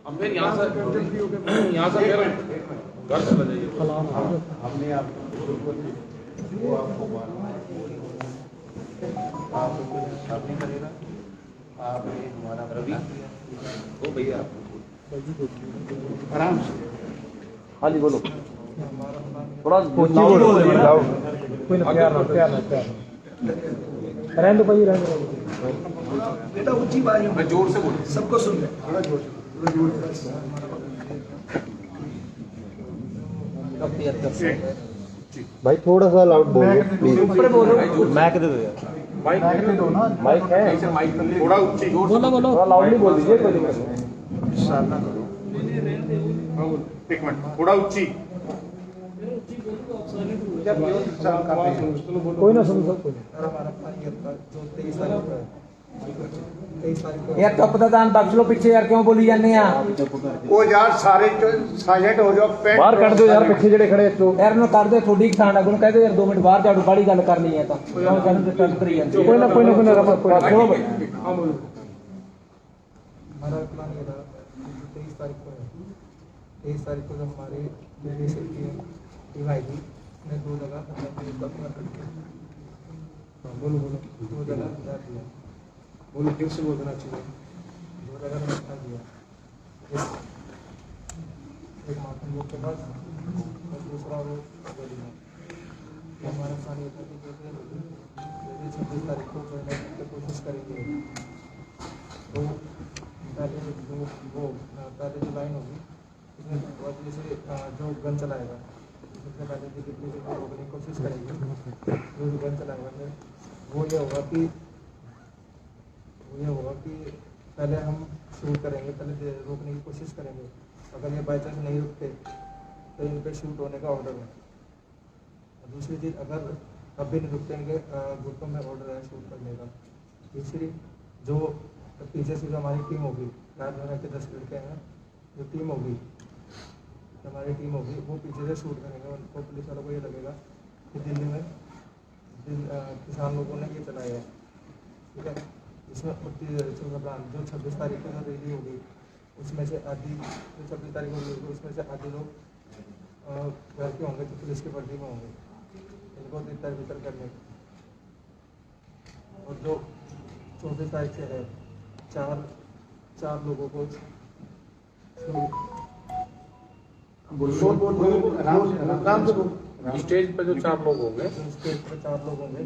अब फिर यहाँ से फिर घर चला जाइए। अपने आप वो आपको मालूम है, आप कुछ शादी करेगा, आप ये हमारा रवि वो भैया आराम से। हाँ जी बोलो, थोड़ा कोई ना प्यार ना रहने दो भाई, रहने दो बेटा। ऊंची बारी में जोर से बोलो, सबको सुन ले। थोड़ा जोर से। भाई थोड़ा सा लाउड बोलो प्लीज। ऊपर बोलो, मैक दे दो यार। माइक दो ना, माइक है, माइक थोड़ा ऊंची जोर से बोलो थोड़ा लाउडली बोल दीजिए, कोई दिक्कत नहीं। साधना करो। एक मिनट, थोड़ा ऊंची। जब जो इंसान का कोई ना सुनो सब, कोई यार कपतान बख्श लो पीछे यार, क्यों बोली जाने आ वो यार सारे साइलेंट हो जाओ। बाहर कट दो यार, पिछे जेडे खड़े चो यार नो कर दे थोड़ी खाना को कह दो यार 2 मिनट बाहर जाओ, बड़ी गल करनी है तो क्यों कहने डिस्टर्ब करी जाती है। कोई ना कोई ना कोई ना रमत कोई छोड़ो भाई। हमारा प्लान ये था 23 तारीख को है। 23 तारीख को जब हमारे टीम आई थी, उसने 2 जगह बोलो 2 जगह दिया, बोलो फिर से बोलना चाहिए। 2 जगह मैंने दिखा दिया, एक माथुर लोग के पास और दूसरा वो गली में। तो हमारा प्लान ये था कि जैसे 26 तारीख को करने की कोशिश करेंगे। तो पहले जो लाइन होगी उसमें जैसे जो गन चलाएगा, सबसे पहले जो रोकने की कोशिश करेंगे, जो गन चलाएगा फिर वो ये होगा कि पहले हम शूट करेंगे, पहले रोकने की कोशिश करेंगे। अगर ये बाई चांस नहीं रुकते तो इन पर शूट होने का ऑर्डर है। दूसरी चीज़, अगर अब भी नहीं रुकते इनके ग्रुपों में ऑर्डर है शूट करने का। तीसरी, जो पीछे से जो हमारी टीम होगी, रात भर के 10 लड़के हैं, जो टीम होगी, हमारी टीम होगी, वो पीछे से शूट करेंगे। उनको पुलिस वालों को ये लगेगा कि दिल्ली में किसान लोगों ने ये चलाया है, ठीक है। इसमें जो 26 तारीख को जो रैली होगी उसमें से आधी, जो 26 तारीख को होगी उसमें से आधे लोग घर के होंगे तो पुलिस की वर्दी में होंगे, इनको तितर बितर करने। और जो 24 तारीख से है, चार लोगों को स्टेज पे जो 4 लोग होंगे, स्टेज पे 4 लोग होंगे,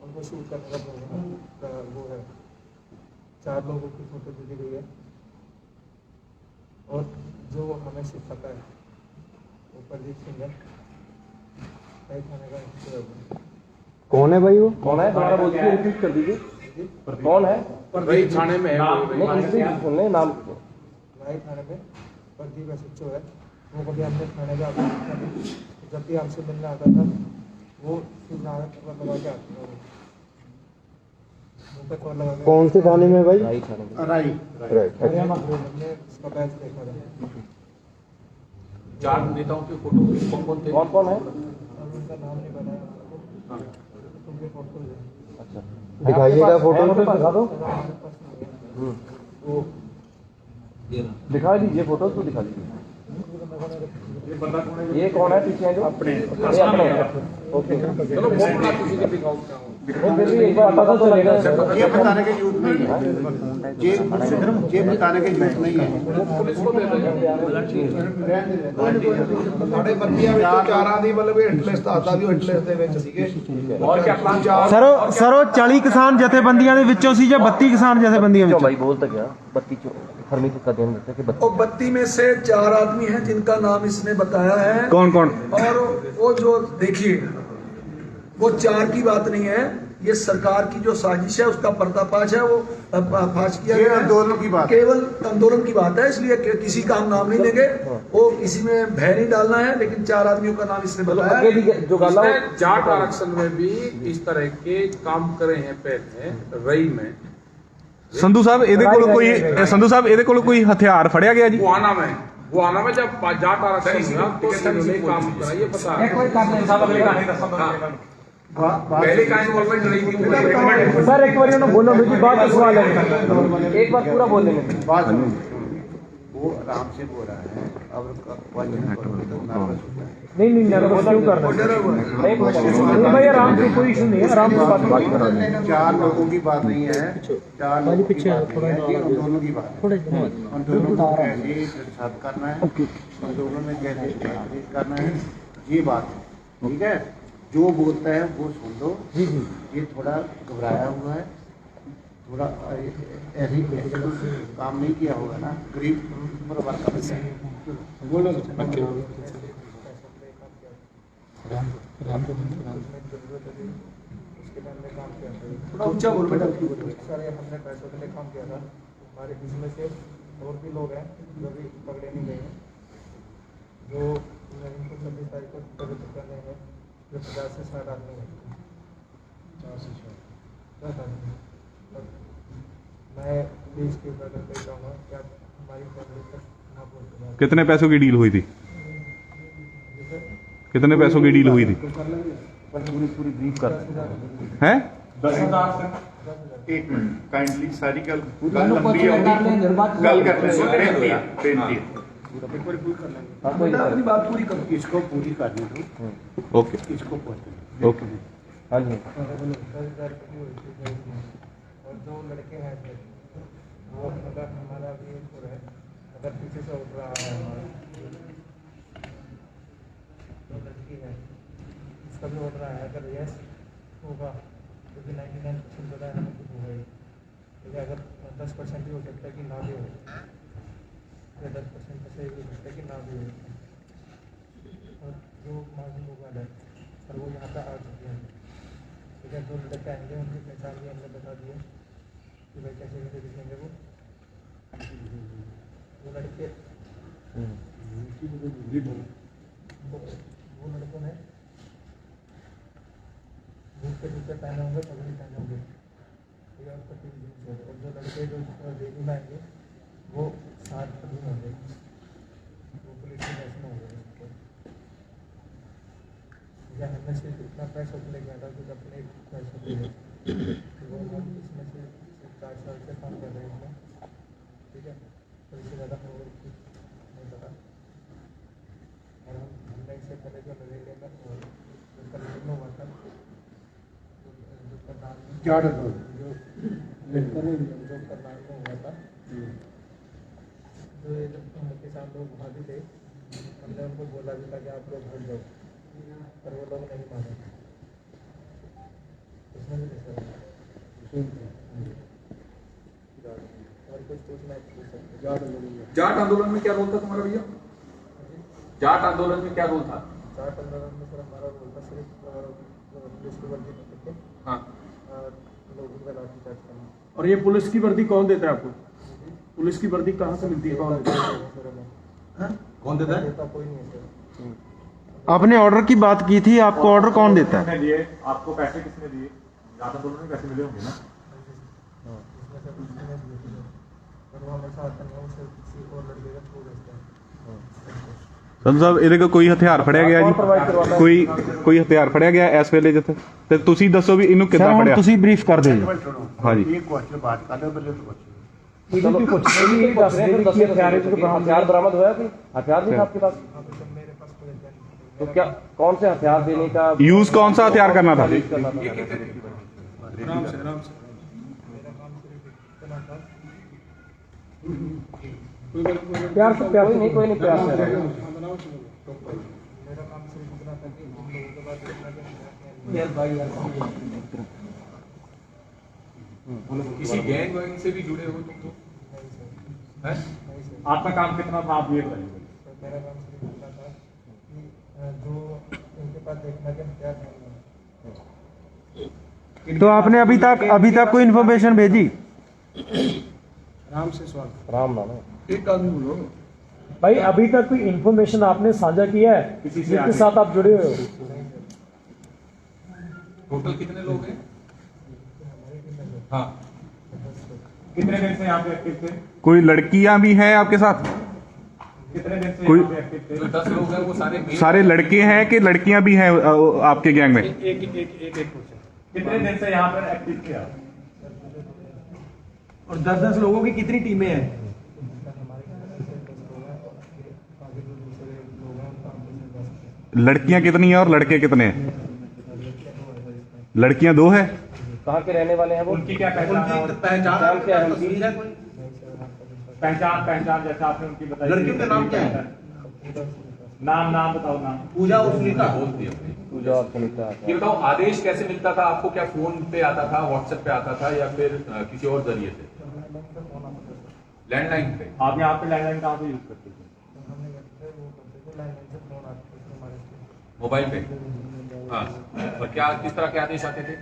उनको शूट करने का प्रोग्राम वो है। 4 लोगों की फोटो दी गई है। और जो हमें सिखाता है वो प्रदीप सिंह है, थाने का। कौन है भाई वो? कौन है? दोबारा बोल दीजिए, रिपीट कर दीजिए। कौन है? वही थाने में है। नहीं नाम नए थाने में प्रदीप एसएचओ है। वो कभी हमने थाने का जब भी हमसे मिलने आता था वो फिर लगा के आता था। कौन से थाने में भाई? राइट। हमने उसका बैच देखा था। 4 नेताओं की फोटो कौन थे? कौन है? अब उनका नाम नहीं बताया उनके फोटो है। अच्छा दिखाइएगा फोटो, दिखा दो। हमारे पास नहीं है। वो दिखा दीजिए फोटो तो दिखा दीजिए। ये कौन है पीछे जो? अपने ओके चलो वो बना किसी के दिखाओ क्या हो। एक बार पता तो चलेगा। ये बताने की जरूरत नहीं है, ये बताने की जरूरत नहीं है। पुलिस को दे देंगे। ਸਾਡੇ ਬੰਦੀਆਂ ਵਿੱਚੋਂ 4 ਦੀ ਮਤਲਬ ਹਿਟਲਿਸਟ ਦੱਸਦਾ ਵੀ ਉਹ ਹਿਟਲਿਸਟ ਦੇ ਵਿੱਚ ਸੀਗੇ। और क्या प्लान? सर 40 किसान जथेबंदियां ਦੇ ਵਿੱਚੋਂ ਸੀ ਜਾਂ 32 किसान जथेबंदियां क्यों ਵਿੱਚੋਂ? भाई बोल तो क्या 32 फरमी का ध्यान देते कि 32 और 32 में से 4 आदमी हैं जिनका नाम इसने बताया है। कौन कौन? और वो जो देखिए वो 4 की बात नहीं है, ये सरकार की जो साजिश है उसका पर्दाफाश है। वो फाश किया ये गया है। आंदोलन की बात, केवल आंदोलन की बात है, इसलिए किसी का हम नाम नहीं लेंगे। वो किसी में भय नहीं डालना है, लेकिन 4 आदमियों का नाम इसने बताया। आगे भी जो गाला इसने जाट आरक्षण में भी इस तरह के काम करे हैं पहले रई में। ਸੰਧੂ ਸਾਹਿਬ ਇਹਦੇ ਕੋਲ ਕੋਈ ਹਥਿਆਰ ਫੜਿਆ ਗਿਆ ਜੀ? गुआना में जब जाट आरक्षण हुआ तो इन्होंने काम करा, ये पता है। पहले का इन्वॉल्वमेंट रही थी। सर एक बार उन्होंने बोलो मुझे बात का सवाल है, एक बार पूरा बोल देंगे। बात वो आराम से बोल रहा है। अब नहीं नर्वस क्यों कर रहे हैं? एक मिनट भाई, आराम से, कोई इशू नहीं है, आराम से बात करो। 4 लोगों की बात नहीं है, 4 लोगों की बात नहीं है, ये उन दोनों की बात है। उन दोनों को कैसे साथ करना है, उन दोनों में कैसे करना है, ये बात है। ठीक है, जो बोलता है वो सुन लो। ये थोड़ा घबराया हुआ है, थोड़ा ऐसे काम नहीं किया होगा ना, गरीब परिवार का बच्चा है। बोलो थोड़ा ऊंचा बोल बेटा। सारे हमने पैसों के लिए काम किया था। हमारे इसमें से और भी लोग हैं जो भी पकड़े नहीं गए हैं, जो इनको 26 तारीख को पवित्र करने हैं, जो 50 से 60 आदमी हैं। मैं प्लीज के ऊपर करके चाहूँगा कि आप हमारी फैमिली तक ना पहुँच। कितने पैसों की डील हुई थी? कितने पैसों की डील हुई थी? पूरी ब्रीफ कर हैं? 10,000 एक मिनट काइंडली सारी गल लंबी होगी, गल करते अपनी बात पूरी करो। इसको पूरी करने दो। ओके इसको पहुँचने ओके। हाँ जी, और जो लड़के हैं वो अगर हमारा भी हो रहा है, अगर पीछे से उठ रहा है हमारा जो लड़की है उसका भी उठ रहा है, अगर यस होगा तो 99% पता है कुछ होगा ही। ठीक है, अगर 10% भी हो सकता है कि ना भी हो, या 10% से भी हो सकता है कि ना भी हो। और जो मालूम होगा है और वो यहाँ पर आ चुके हैं। ठीक है, जो लड़के आएंगे उनकी पहचान भी हमने बता दी है कि भाई कैसे कैसे दिखेंगे वो लड़के। वो लड़कों ने बूट के जूते पहने होंगे, पगड़ी पहने होंगे। ठीक है, उसका 3 जीन्स होगा। और जो लड़के जो डेली में आएंगे वो 60 पगड़ी होंगे, वो पुलिस की ड्रेस में होंगे। या हमने सिर्फ इतना पैसा ले गया था कुछ अपने पैसों के लिए, वो हम इसमें से 4 साल से काम कर रहे हैं। ठीक है, तो इससे ज़्यादा हम और कुछ नहीं पता। और हमने इससे पहले जो नरेले में उसका निर्णय हुआ था, जो करनाल में हुआ था, जो ये किसान लोग वहाँ भी थे, हमने उनको बोला भी था कि आप लोग हट जाओ, पर वो लोग नहीं माने। इसमें भी और कुछ पूछना पूछ सकते। जाट आंदोलन में क्या रोल था तुम्हारा भैया? जाट आंदोलन में क्या रोल था? जाट आंदोलन में सर हमारा रोल था सिर्फ पुलिस की वर्दी में करके हाँ, लोगों का लाठीचार्ज करना। और ये पुलिस की वर्दी कौन देता है आपको? पुलिस की वर्दी कहाँ से मिलती है? कौन देता है? कौन देता है? देता कोई नहीं है सर। आपने ऑर्डर की बात की थी, आपको ऑर्डर कौन देता है? दिए आपको पैसे किसने दिए? जाट आंदोलन में पैसे मिले होंगे ना? इसमें से कुछ नहीं दिए थे, पर वो हमेशा आता नहीं है, उसे किसी और लड़के का थ्रू भेजता है। ਸੰਧੂ ਸਾਹਿਬ ਇਹਦੇ ਕੋਲ ਕੋਈ ਹਥਿਆਰ ਫੜਿਆ ਗਿਆ ਜੀ? ਕੋਈ ਹਥਿਆਰ ਫੜਿਆ ਗਿਆ ਇਸ ਵੇਲੇ ਜਿੱਥੇ? ਤੇ ਤੁਸੀਂ ਦੱਸੋ ਵੀ ਇਹਨੂੰ ਕਿੱਦਾਂ ਫੜਿਆ? ਤੁਸੀਂ ਬਰੀਫ ਕਰ ਦਿਓ ਜੀ। हाँ जी। ये क्वेश्चन बात कर लो, पहले तो क्वेश्चन हथियार बरामद हुआ कि हथियार नहीं था आपके पास? मेरे पास कोई हथियार नहीं था। तो क्या कौन से हथियार देने का यूज कौन सा हथियार करना था? मेरा काम सिर्फ इतना था। प्यार से कोई नहीं प्यार से मेरा काम सिर्फ इतना था कि हम लोगों के बाद इतना कि यार भाई यार किसी गैंग वैंग से भी जुड़े हो तुम तो? नहीं सर, हैं? नहीं सर। आपका काम कितना था आप ये बताइए। तो मेरा काम सिर्फ इतना था कि जो उनके पास देखना कि हथियार नहीं है। तो आपने अभी तक कोई इन्फॉर्मेशन भेजी? राम से सवाल। राम नाम है एक आदमी बोलो। भाई, अभी तक कोई इन्फॉर्मेशन आपने साझा किया है जिसके साथ आप जुड़े हुए हो? टोटल कितने लोग हैं? हाँ, कितने दिन से यहाँ पे एक्टिव थे? कोई लड़कियां भी हैं आपके साथ? कितने दिन से कोई- यहाँ पे एक्टिव थे? जो 10 लोग हैं वो सारे लड़के हैं कि लड़कियां भी हैं आपके गैंग में? एक क्वेश्चन, कितने दिन से यहाँ पर एक्टिव थे आप? और 10-10 लोगों की कितनी टीमें हैं? लड़कियां कितनी हैं और लड़के कितने हैं? लड़कियां 2 है। कहाँ के रहने वाले हैं वो? उनकी क्या पहचान है? नाम क्या है उनकी? पहचान जैसा आपने उनकी बताई। लड़कियों का नाम क्या है? नाम बताओ नाम। पूजा और सुनीता। पूजा और सुनीता। ये बताओ, आदेश कैसे मिलता था आपको? क्या फोन पे आता था, व्हाट्सएप पे आता था, या फिर किसी और जरिए से? लैंडलाइन पे। आप यहाँ पे लैंडलाइन कहाँ से यूज करते थे? मोबाइल पे। हाँ, और क्या किस तरह के आदेश आते थे?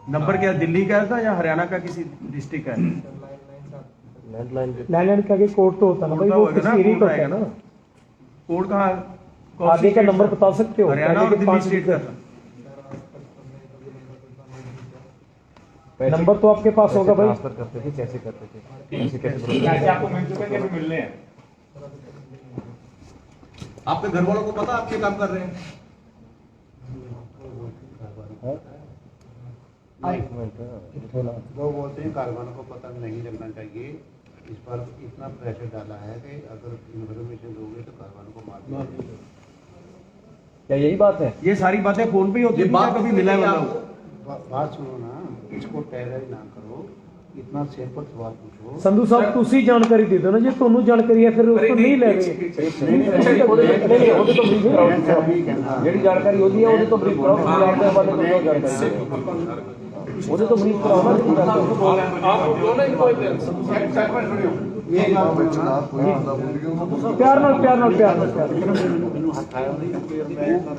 नंबर क्या दिल्ली का था या हरियाणा का किसी डिस्ट्रिक्ट का है? लैंडलाइन का कोड तो होता ना भाई, वो किसी एरिया का होता है ना। कोड कहाँ? आगे का नंबर बता सकते हो? हरियाणा और दिल्ली स्टेट का था। नंबर तो आपके पास होगा भाई। ट्रांसफर करते थे, कैसे करते थे? पैसे आपको मिल चुके हैं कि अभी मिलने हैं? आपके घर वालों को पता आप ये काम कर रहे हैं? वो बोलते हैं कारखानों को पता नहीं लगना चाहिए। इस पर इतना प्रेशर डाला है कि अगर इन्फॉर्मेशन दोगे तो कारखानों को मार दिया जाएगा। क्या यही बात है? ये सारी बातें फोन पे ही होती है, कभी मिला है मतलब? बात सुनो ना, इसको टेरर ना करो, इतना सिंपल सवाल पूछो। संधू साहब ਤੁਸੀਂ ਜਾਣਕਾਰੀ ਦੇ ਦਿਓ ਨਾ, ਜੇ ਤੁਹਾਨੂੰ ਜਾਣਕਾਰੀ ਹੈ ਫਿਰ ਉਸ ਤੋਂ ਨਹੀਂ ਲੈ ਰਹੇ। ਜਿਹੜੀ ਜਾਣਕਾਰੀ ਉਹਦੀ ਹੈ ਉਹਦੇ ਤੋਂ ਬਰੀਫ ਕਰਾਓ। ਤੁਸੀਂ ਆਪਦੇ ਹਵਾਲੇ ਤੋਂ ਜੋ ਜਾਣਕਾਰੀ ਉਹਦੇ ਤੋਂ ਬਰੀਫ ਕਰਾਓ ਨਾ। ਪਿਆਰ ਨਾਲ ਪਿਆਰ ਨਾਲ ਪਿਆਰ ਨਾਲ ਮੈਨੂੰ ਹਟਾਇਆ ਨਹੀਂ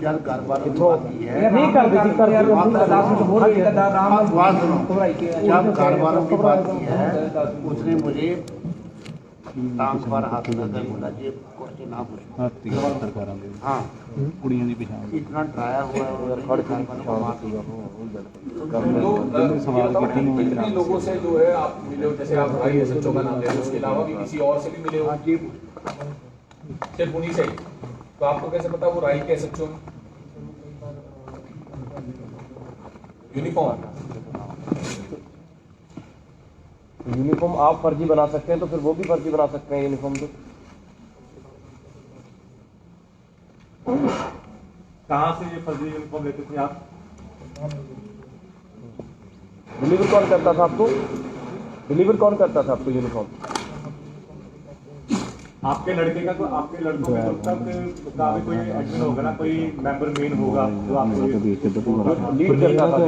ਚੱਲ ਘਰ-ਬਾਰ ਨਹੀਂ ਕਰਦੇ ਸੀ ਕਰਦੇ बात सुनो, जब कारोबारों की बात की है उसने मुझे टांग पर हाथ लगाकर बोला जी क्वेश्चन आप पूछो। हाँ, इतना डराया हुआ है कितने लोगों से जो है आप मिले हो? जैसे आप भाई एसएचओ का नाम ले रहे हो, उसके अलावा भी किसी और से भी मिले हो? सिर्फ उन्हीं से ही? तो आपको कैसे पता वो राई के एसएचओ हैं? यूनिफॉर्म आप फर्जी बना सकते हैं तो फिर वो भी फर्जी बना सकते हैं यूनिफॉर्म तो। कहाँ से ये फर्जी यूनिफॉर्म लेते थे आप? डिलीवर कौन करता था आपको? डिलीवर कौन करता था आपको यूनिफॉर्म? आपके लड़के का तो आपके लड़कों में जब तक का भी कोई एडमिन होगा ना, कोई मेंबर मेन होगा जो आपको लीड करता था।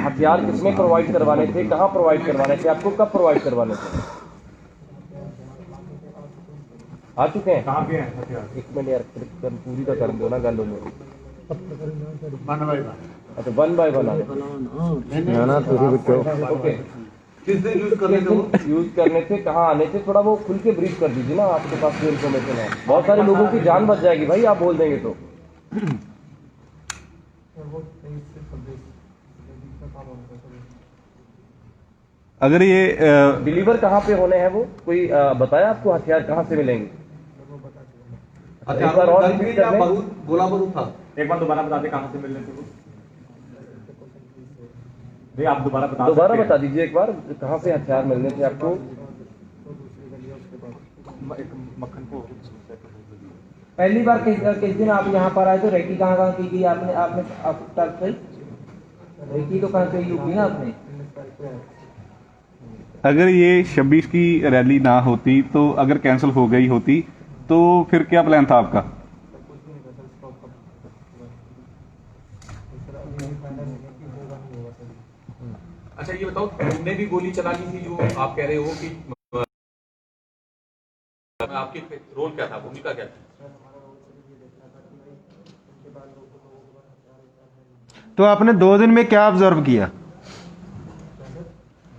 हथियार किसने प्रोवाइड करवाने थे? कहाँ प्रोवाइड करवाने थे? आपको कब प्रोवाइड करवाने थे? आ चुके हैं? कहाँ के हैं हथियार? एक मिनट यार, पूरी तो कर दो ना गल में। अच्छा, 1 बाय 1 ओके। किसने यूज करने थे? यूज करने थे, कहाँ आने थे? थोड़ा वो खुल के ब्रीफ कर दीजिए ना, आपके पास जो इन्फॉर्मेशन है। बहुत सारे लोगों की जान बच जाएगी भाई, आप बोल देंगे तो। अगर ये डिलीवर कहाँ पे होने हैं वो कोई बताया आपको? हथियार कहाँ से मिलेंगे? एक बार और रिपीट कर लें। गोला बारूद था। एक बार दोबारा बता दें कहाँ से मिलने थे वो? नहीं, आप दोबारा बता दीजिए एक बार, कहाँ से हथियार मिलने थे आपको? पहली बार किस दिन आप यहाँ पर आए तो रेकी कहाँ की थी आपने? आप तक से रेकी तो कहाँ से यूपी ना आपने? अगर ये 26 की रैली ना होती तो अगर कैंसिल हो गई होती तो फिर क्या प्लान था आपका? अच्छा ये बताओ, तुमने भी गोली चला ली थी जो आप कह रहे हो कि आपकी रोल क्या था, भूमिका क्या थी? तो आपने 2 दिन में क्या ऑब्जर्व किया?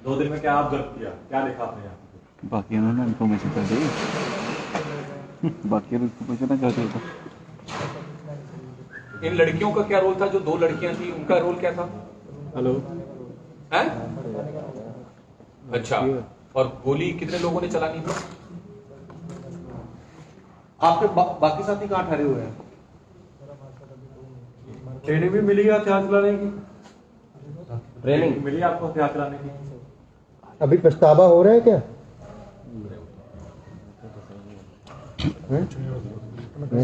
2 दिन में क्या ऑब्जर्व किया? क्या देखा आपने यहाँ? बाकी उन्होंने इन्फॉर्मेशन कर दी, बाकी इन्फॉर्मेशन क्या था? इन लड़कियों का क्या रोल था? जो 2 लड़कियां थी उनका रोल क्या था? हेलो हैं? अच्छा, और गोली कितने लोगों ने चलानी थी? आपके बाकी साथी कहाँ ठहरे हुए हैं? ट्रेनिंग भी मिली है हथियार चलाने की? ट्रेनिंग मिली आपको हथियार चलाने की? अभी पछतावा हो रहा है क्या?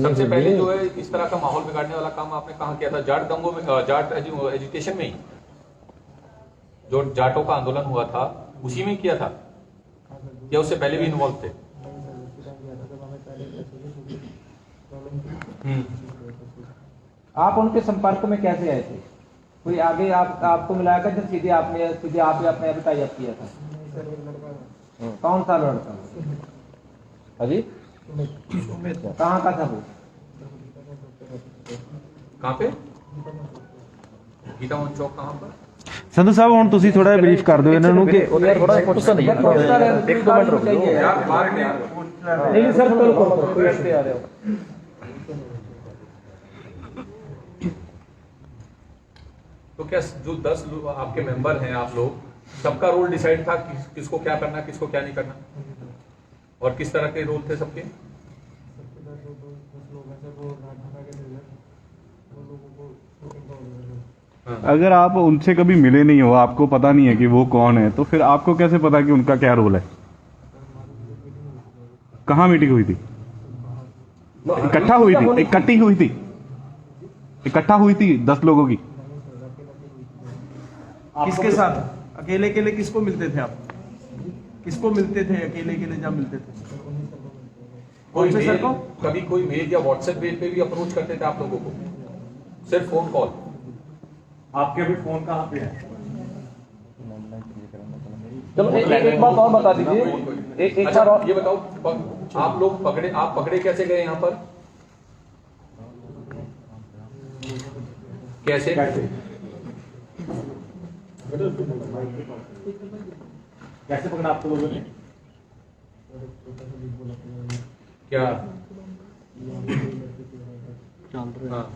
सबसे पहले जो है इस तरह का माहौल बिगाड़ने वाला काम आपने कहाँ किया था? जाट दंगों में, जाट एजुकेशन में ही जो जाटों का आंदोलन हुआ था उसी में किया था या उससे पहले भी इन्वॉल्व थे? आप उनके संपर्क में कैसे आए थे? कोई आगे आपको मिलाया था, सीधे आप ही आपने अभी टाई अप किया था? कौन सा लड़का? अभी कहाँ का था वो? कहाँ पे? गीता मोहन चौक कहाँ पर? ਸੰਧੂ ਸਾਹਿਬ ਹੁਣ ਤੁਸੀਂ ਥੋੜਾ ਜਿਹਾ ਬਰੀਫ ਕਰ ਦਿਓ ਇਹਨਾਂ ਨੂੰ ਕਿ थोड़ा गुस्सा नहीं है, 1-2 मिनट रुक जाओ यार बाहर गया। नहीं सर, कोई ऐसे आ रहे हो। तो क्या जो 10 लोग आपके मेंबर हैं, आप लोग सबका रोल डिसाइड था किसको क्या करना, किसको क्या नहीं करना, और किस तरह के रोल थे सबके? अगर आप उनसे कभी मिले नहीं हो, आपको पता नहीं है कि वो कौन है, तो फिर आपको कैसे पता कि उनका क्या रोल है? कहाँ मीटिंग हुई थी? इकट्ठा हुई थी? इकट्ठा हुई थी 10 लोगों की? किसके साथ? अकेले अकेले किसको मिलते थे आप? किसको मिलते थे अकेले अकेले जब मिलते थे? कोई कौन से सर मेल, को? कभी कोई मेल या व्हाट्सएप मेल पे भी अप्रोच करते थे आप लोगों को? सिर्फ फोन कॉल? आपके अभी फोन कहाँ पे है? चलो एक बात और बता दीजिए, एक अच्छा, बार और ये बताओ आप लोग पकड़े कैसे गए यहाँ पर? कैसे? कैसे पकड़ा आप लोगों ने? क्या? हाँ।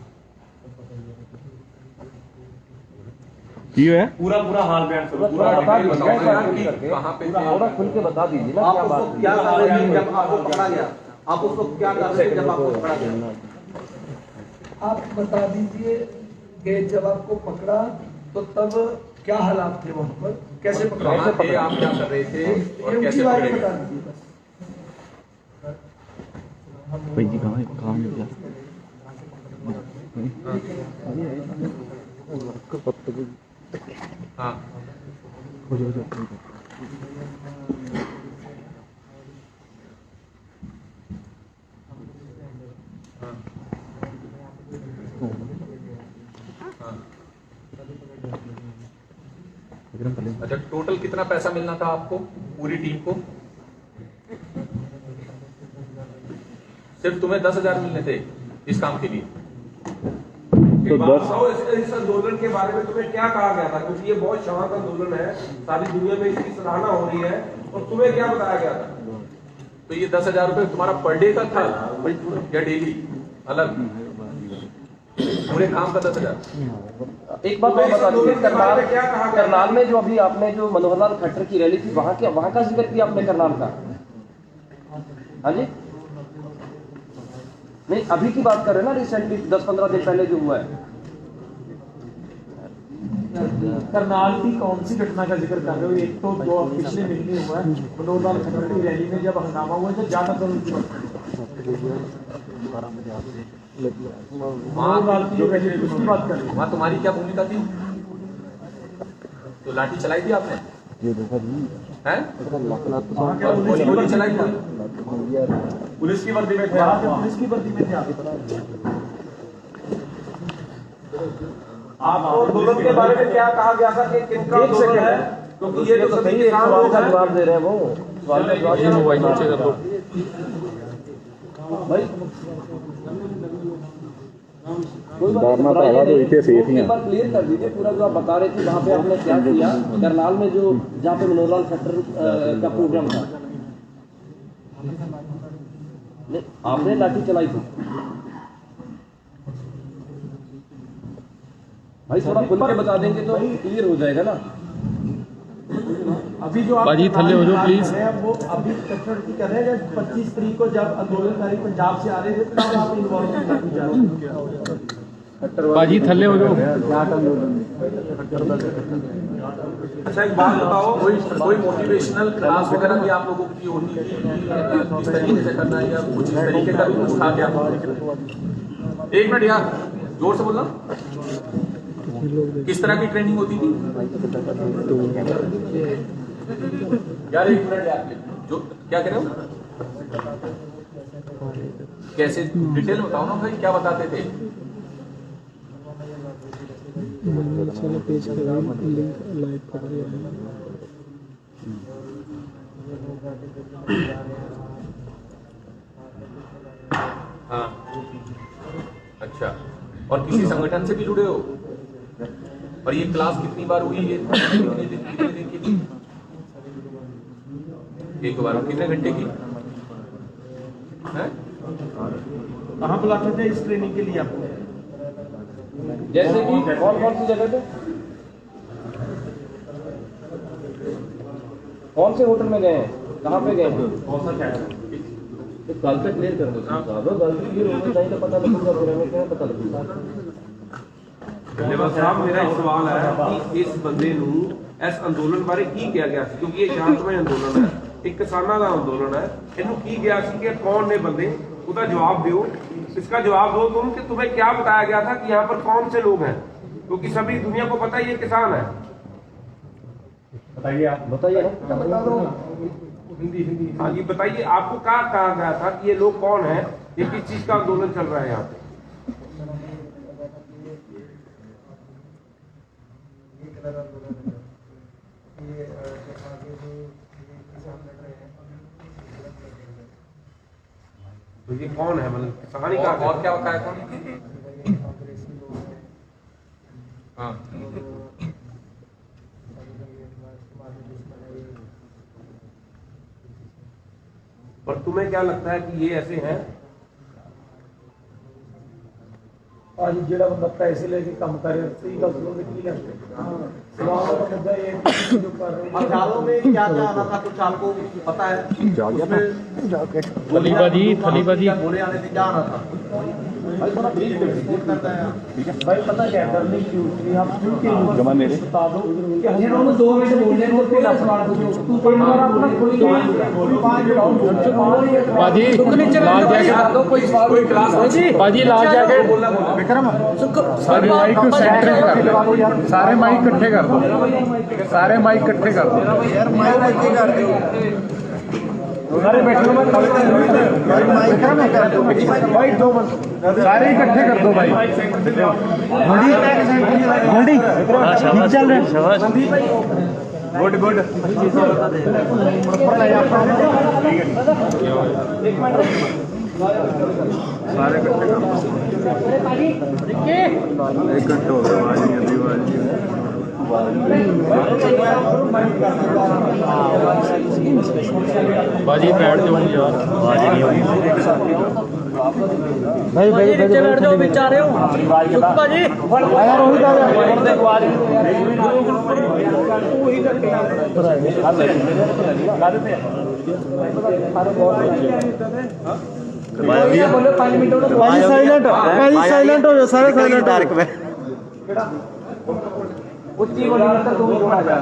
ये है पूरा हाल बयान करो। पूरा बता दीजिए, कहाँ पे थे? थोड़ा खुल के बता दीजिए ना क्या बात क्या कर रहे थे जब आपको पकड़ा गया? आप उसको क्या कर रहे थे जब आपको पकड़ा गया? आप बता दीजिए कि जब आपको पकड़ा तो तब क्या हालात थे वहां पर, कैसे पकड़ा? कहाँ थे, आप क्या कर रहे थे और ये कैसे उनकी बात पकड़े बता गए? दीजिए बस। हाँ। अच्छा, टोटल कितना पैसा मिलना था आपको, पूरी टीम को? सिर्फ तुम्हें 10,000 मिलने थे इस काम के लिए? तो इस आंदोलन के बारे में तुम्हें क्या कहा गया था? क्योंकि ये बहुत शांत आंदोलन है, सारी दुनिया में इसकी सराहना हो रही है, और तुम्हें क्या बताया गया था? तो ये 10,000 रुपए तुम्हारा पर डे का था या डेली अलग? पूरे काम का 10,000? एक बात और बता दीजिए, करनाल में जो अभी आपने जो मनोहरलाल खट्टर की रैली थी, वहाँ का जिक्र किया आपने करनाल का? हाँ जी, नहीं अभी की बात कर रहे हैं ना, रिसेंटली 10-15 दिन पहले जो हुआ है। करनाल की कौन सी घटना का जिक्र कर रहे हो? एक तो जो पिछले महीने हुआ है मनोहरलाल खट्टर की रैली में जब हंगामा हुआ, जब ज्यादा मनोहरलाल की जो रैली थी उसकी बात कर रहे हैं। वहाँ तुम्हारी क्या भूमिका थी? तो लाठी चलाई थी आपने? हैं? गोली चलाई थी? पुलिस की वर्दी में थे आप? पुलिस की वर्दी में थे आपको आंदोलन के बारे में क्या कहा गया था कि किनका आंदोलन है? क्योंकि ये तो सभी किसान लोग का हैं। जवाब दे रहे हैं वो सवाल का जवाब भाई कोई बात नहीं, एक बार क्लियर कर दीजिए पूरा जो आप बता रहे थे, वहाँ पे आपने क्या किया करनाल में, जो जहाँ पे मनोहरलाल खट्टर का प्रोग्राम था, आपने लाठी चलाई थी? भाई थोड़ा खुल के बता देंगे तो क्लियर हो जाएगा ना। अभी जो आप बाजी थल्ले हो जाओ प्लीज। वो अभी कट्टरपंथी कर रहे हैं। जब 25 तारीख को जब आंदोलनकारी पंजाब से आ रहे थे तब आप इन्वॉल्व बाजी थल्ले हो जाओ। अच्छा एक बात बताओ, कोई मोटिवेशनल क्लास वगैरह भी आप लोगों की होनी है किस तरीके से करना है या कुछ इस तरीके का भी कुछ था क्या? एक मिनट यार, जोर से बोलना। किस तरह की ट्रेनिंग होती थी यार? एक मिनट यार, जो क्या कह रहे हो, कैसे डिटेल बताओ ना भाई, क्या बताते थे? पेज का लिंक लाइव कर दिया है। हाँ अच्छा, और किसी संगठन से भी जुड़े हो? और ये क्लास कितनी बार हुई है? कितने दिन की थी? एक बार। कितने घंटे की है? कहाँ बुलाते थे इस ट्रेनिंग के लिए आपको? जैसे कि कौन कौन सी जगह पे, कौन से होटल में गए हैं, कहाँ पे गए हैं, कौन सा शहर? कल तक क्लियर कर दो साहब, गलती क्लियर होना चाहिए तो पता लगेगा, फिर हमें क्या पता लगेगा। लेबर साहब, मेरा एक सवाल है कि इस बंदे ਨੂੰ ਇਸ ਅੰਦੋਲਨ ਬਾਰੇ ਕੀ ਕਿਹਾ ਗਿਆ ਸੀ? ਕਿਉਂਕਿ ਇਹ ਸ਼ਾਂਤਮਈ ਅੰਦੋਲਨ ਹੈ, ਇੱਕ ਕਿਸਾਨਾਂ ਦਾ ਅੰਦੋਲਨ ਹੈ। ਇਹਨੂੰ ਕੀ ਕਿਹਾ ਸੀ ਕਿ ਕੌਣ ਨੇ ਬੰਦੇ? उसका जवाब दो, इसका जवाब दो तुम कि तुम्हें क्या बताया गया था कि यहाँ पर कौन से लोग हैं, क्योंकि सभी दुनिया को पता है ये किसान है। बताइए आप, बताइए बता दो हिंदी। हाँ जी बताइए, आपको क्या कहा गया था कि ये लोग कौन है, ये किस चीज का आंदोलन चल रहा है यहाँ पे? तो ये कौन है, मतलब किसान ही का? और क्या बताया कौन? हाँ और तुम्हें क्या लगता है कि ये ऐसे हैं? आज जेड़ा बंदा पैसे लेके काम कर रहा है, सही गल सुनो की करते सवाल का मुद्दा ये है कि जो कर रहे हैं अदालतों में क्या क्या आना था, कुछ आपको पता है? थलीबाजी बोले आने से क्या आना था भाई? पता क्या करने क्यों आप जमा मेरे बता दो कि हम 2 मिनट बोलने को फिर सवाल पूछो। तू कोई बार अपना कोई बाजी लाल जैकेट दो, कोई क्लास बाजी लाल जैकेट विक्रम सारे माइक सेंटर कर दो, सारे माइक इकट्ठे कर दो, सारे माइक इकट्ठे कर दो यार, माइक इकट्ठे कर दो सारे बैठो, भाई 2 मिनट सारे इकट्ठे कर दो भाई। घंटी चल रहे गुड गुड सारे इकट्ठे कर दो। एक घंटा हो गया बाजी बैठ जाओ यार, बाजी नहीं होगी भाई नीचे बैठ जाओ, बीच आ रहे हो बाजी यार, वही बोलो 5 मिनट साइलेंट हो जाओ, सारे साइलेंट उच्ची बोली मतलब तुम थोड़ा जा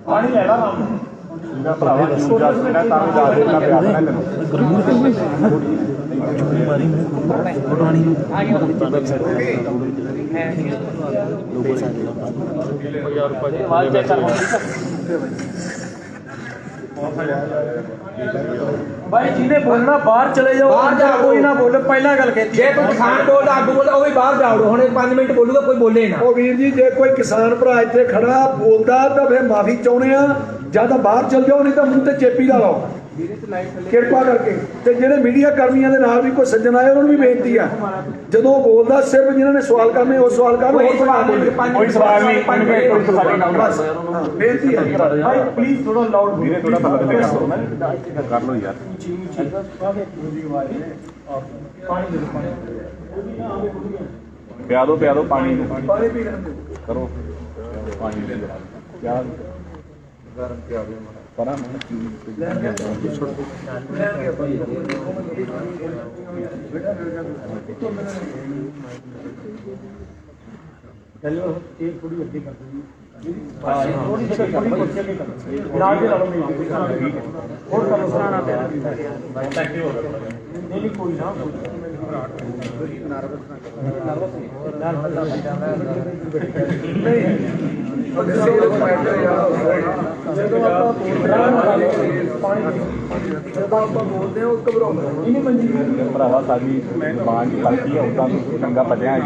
पानी ले ला ना भरावा छोटा मेरा काम जा देना प्यार ना ले पानी आगे वेबसाइट है लोगों से यार आवाज चेक कर भाई, जिन्हें बोलना बाहर चले जाओ, कोई ना बोले, पहला गल कहती है कोई किसान बोल आगू बोल ਉਹ ਵੀ ਬਾਹਰ ਜਾਓ, ਹੁਣ 5 ਮਿੰਟ ਬੋਲੂਗਾ, ਕੋਈ ਬੋਲੇ ਨਾ। ਉਹ ਵੀਰ ਜੀ, ਜੇ ਕੋਈ ਕਿਸਾਨ ਭਰਾ ਇੱਥੇ ਖੜਾ ਬੋਲਦਾ ਤਾਂ ਫਿਰ ਮਾਫੀ ਚਾਹੁੰਦੇ ਆ, ਜਾਂ ਤਾਂ ਬਾਹਰ ਚਲ ਜਾਓ, ਨਹੀਂ ਤਾਂ ਮੂੰਹ ਤੇ ਚੇਪੀ ਲਾ ਲਓ ਕਿਰਪਾ ਕਰਕੇ। ਤੇ ਜਿਹੜੇ ਮੀਡੀਆ ਕਰਮੀਆਂ ਦੇ ਨਾਲ ਵੀ ਕੋਈ ਸੱਜਣ ਆਏ, ਉਹਨਾਂ ਨੂੰ ਵੀ ਬੇਨਤੀ ਆ, ਜਦੋਂ ਉਹ ਬੋਲਦਾ ਸਿਰਫ ਜਿਨ੍ਹਾਂ ਨੇ ਸਵਾਲ ਕਰਨੇ ਉਹ ਸਵਾਲ ਕਰਨ, ਕੋਈ ਸਵਾਲ ਨਹੀਂ, ਬਸ ਬੇਨਤੀ ਹੈ ਭਾਈ, ਪਲੀਜ਼ ਥੋੜਾ ਲਾਊਡ ਵੀਰੇ, ਥੋੜਾ कर लो यार। ਪਿਆ ਦੋ ਪਾਣੀ ਪਾਣੀ ਪੀ ਲੈਂਦੇ ਕਰੋ। थोड़ी अड्डी कर दी थोड़ी कुर्सी अड्डी कर फिलहाल के नालों में और करो सराहना नहीं कोई ना ਭਰਾਵਾ ਸਾਡੀ ਦੁਕਾਨ ਦੀ ਪਰਚੀ ਆ ਉਦਾਂ ਚੰਗਾ ਪੱਲਿਆ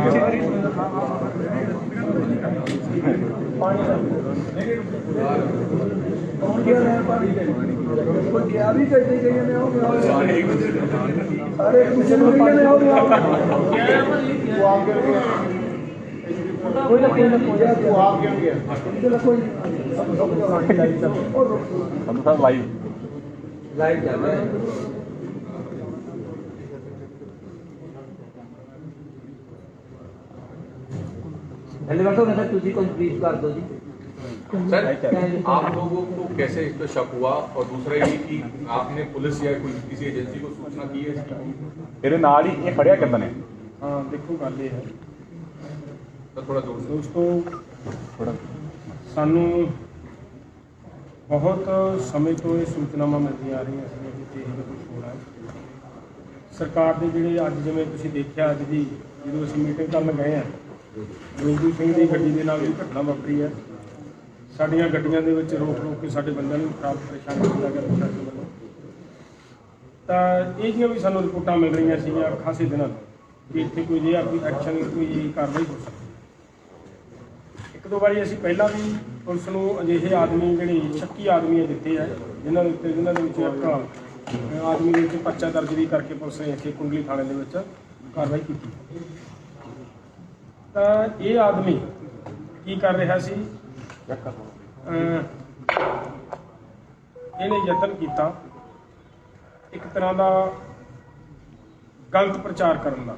ਲਾਈਵ ਚੱਲ ਰਿਹਾ एलिवेटर में सर तुझी कुछ ब्रीफ कर दो जी सर आप लोगों को कैसे इस पर शक हुआ और दूसरा ये कि आपने पुलिस या कोई किसी एजेंसी को सूचना की है ਇਹਦੇ ਨਾਲ ਹੀ ਇਹ ਫੜਿਆ ਕਿੱਦਾਂ ਨੇ हाँ देखो गल ये है तो थोड़ा जोर से दोस्तों सानू बहुत समय तो ये सूचनावां मिलदियां आ रही हैं कि ਇਹ ਕੁਝ ਹੋ ਰਿਹਾ ਹੈ ਸਰਕਾਰ ਦੇ ਜਿਹੜੇ ਅੱਜ ਜਿਵੇਂ ਤੁਸੀਂ ਦੇਖਿਆ ਅੱਜ ਦੀ ਜਦੋਂ ਅਸੀਂ ਮੀਟਿੰਗ ਕਰਨ ਗਏ ਆ ਰੋਜੀ ਸਿੰਘ ਦੀ ਗੱਡੀ ਦੇ ਨਾਲ ਵੀ ਘਟਨਾ ਵਾਪਰੀ ਹੈ ਸਾਡੀਆਂ ਗੱਡੀਆਂ ਦੇ ਵਿੱਚ ਰੋਕ ਕੇ ਸਾਡੇ ਬੰਦਿਆਂ ਨੂੰ ਖਰਾਬ ਪਰੇਸ਼ਾਨ ਕੀਤਾ ਗਿਆ ਪ੍ਰਸ਼ਾਸਨ ਵੱਲੋਂ ਤਾਂ ਇਹ ਜਿਹੀਆਂ ਵੀ ਸਾਨੂੰ ਰਿਪੋਰਟਾਂ ਮਿਲ ਰਹੀਆਂ ਸੀਗੀਆਂ ਖਾਸੇ ਦਿਨਾਂ ਤੋਂ ਕਿ ਇੱਥੇ ਕੋਈ ਜਿਹਾ ਕੋਈ ਐਕਸ਼ਨ ਕੋਈ ਕਾਰਵਾਈ ਹੋ ਸਕਦੀ ਇੱਕ ਦੋ ਵਾਰੀ ਅਸੀਂ ਪਹਿਲਾਂ ਵੀ ਪੁਲਿਸ ਨੂੰ ਅਜਿਹੇ ਆਦਮੀ ਜਿਹੜੇ ਸ਼ੱਕੀ ਆਦਮੀ ਦਿੱਤੇ ਆ ਜਿਨ੍ਹਾਂ ਦੇ ਵਿੱਚ ਇੱਕ ਆਦਮੀ ਦੇ ਵਿੱਚ ਪਰਚਾ ਦਰਜ ਵੀ ਕਰਕੇ ਪੁਲਿਸ ਨੇ ਇੱਥੇ ਕੁੰਡਲੀ ਥਾਣੇ ਦੇ ਵਿੱਚ ਕਾਰਵਾਈ ਕੀਤੀ ਤਾਂ ਇਹ ਆਦਮੀ ਕੀ ਕਰ ਰਿਹਾ ਸੀ ਇਹਨੇ ਯਤਨ ਕੀਤਾ ਇੱਕ ਤਰ੍ਹਾਂ ਦਾ ਗਲਤ ਪ੍ਰਚਾਰ ਕਰਨ ਦਾ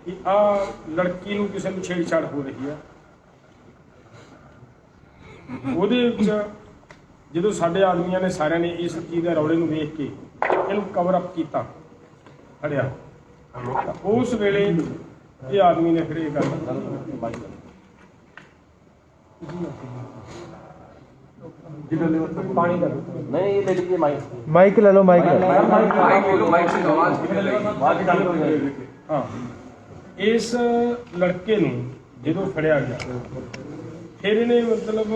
ਕਿ ਆਹ ਲੜਕੀ ਨੂੰ ਕਿਸੇ ਨੂੰ ਛੇੜਛਾੜ ਹੋ ਰਹੀ ਹੈ ਉਹਦੇ ਵਿੱਚ ਜਦੋਂ ਸਾਡੇ ਆਦਮੀਆਂ ਨੇ ਸਾਰਿਆਂ ਨੇ ਇਸ ਚੀਜ਼ ਦੇ ਰੌਲੇ ਨੂੰ ਵੇਖ ਕੇ ਇਹਨੂੰ ਕਵਰ ਅਪ ਕੀਤਾ ਫੜਿਆ ਉਸ ਵੇਲੇ ਇਹ ਆਦਮੀ ਨੇ ਫਿਰ ਇਹ ਗੱਲ पानी का नहीं ये ले लीजिए माइक ले लो माइक हाँ इस लड़के ਨੂੰ ਜਦੋਂ ਫੜਿਆ ਗਿਆ ਫਿਰ ਇਹਨੇ ਮਤਲਬ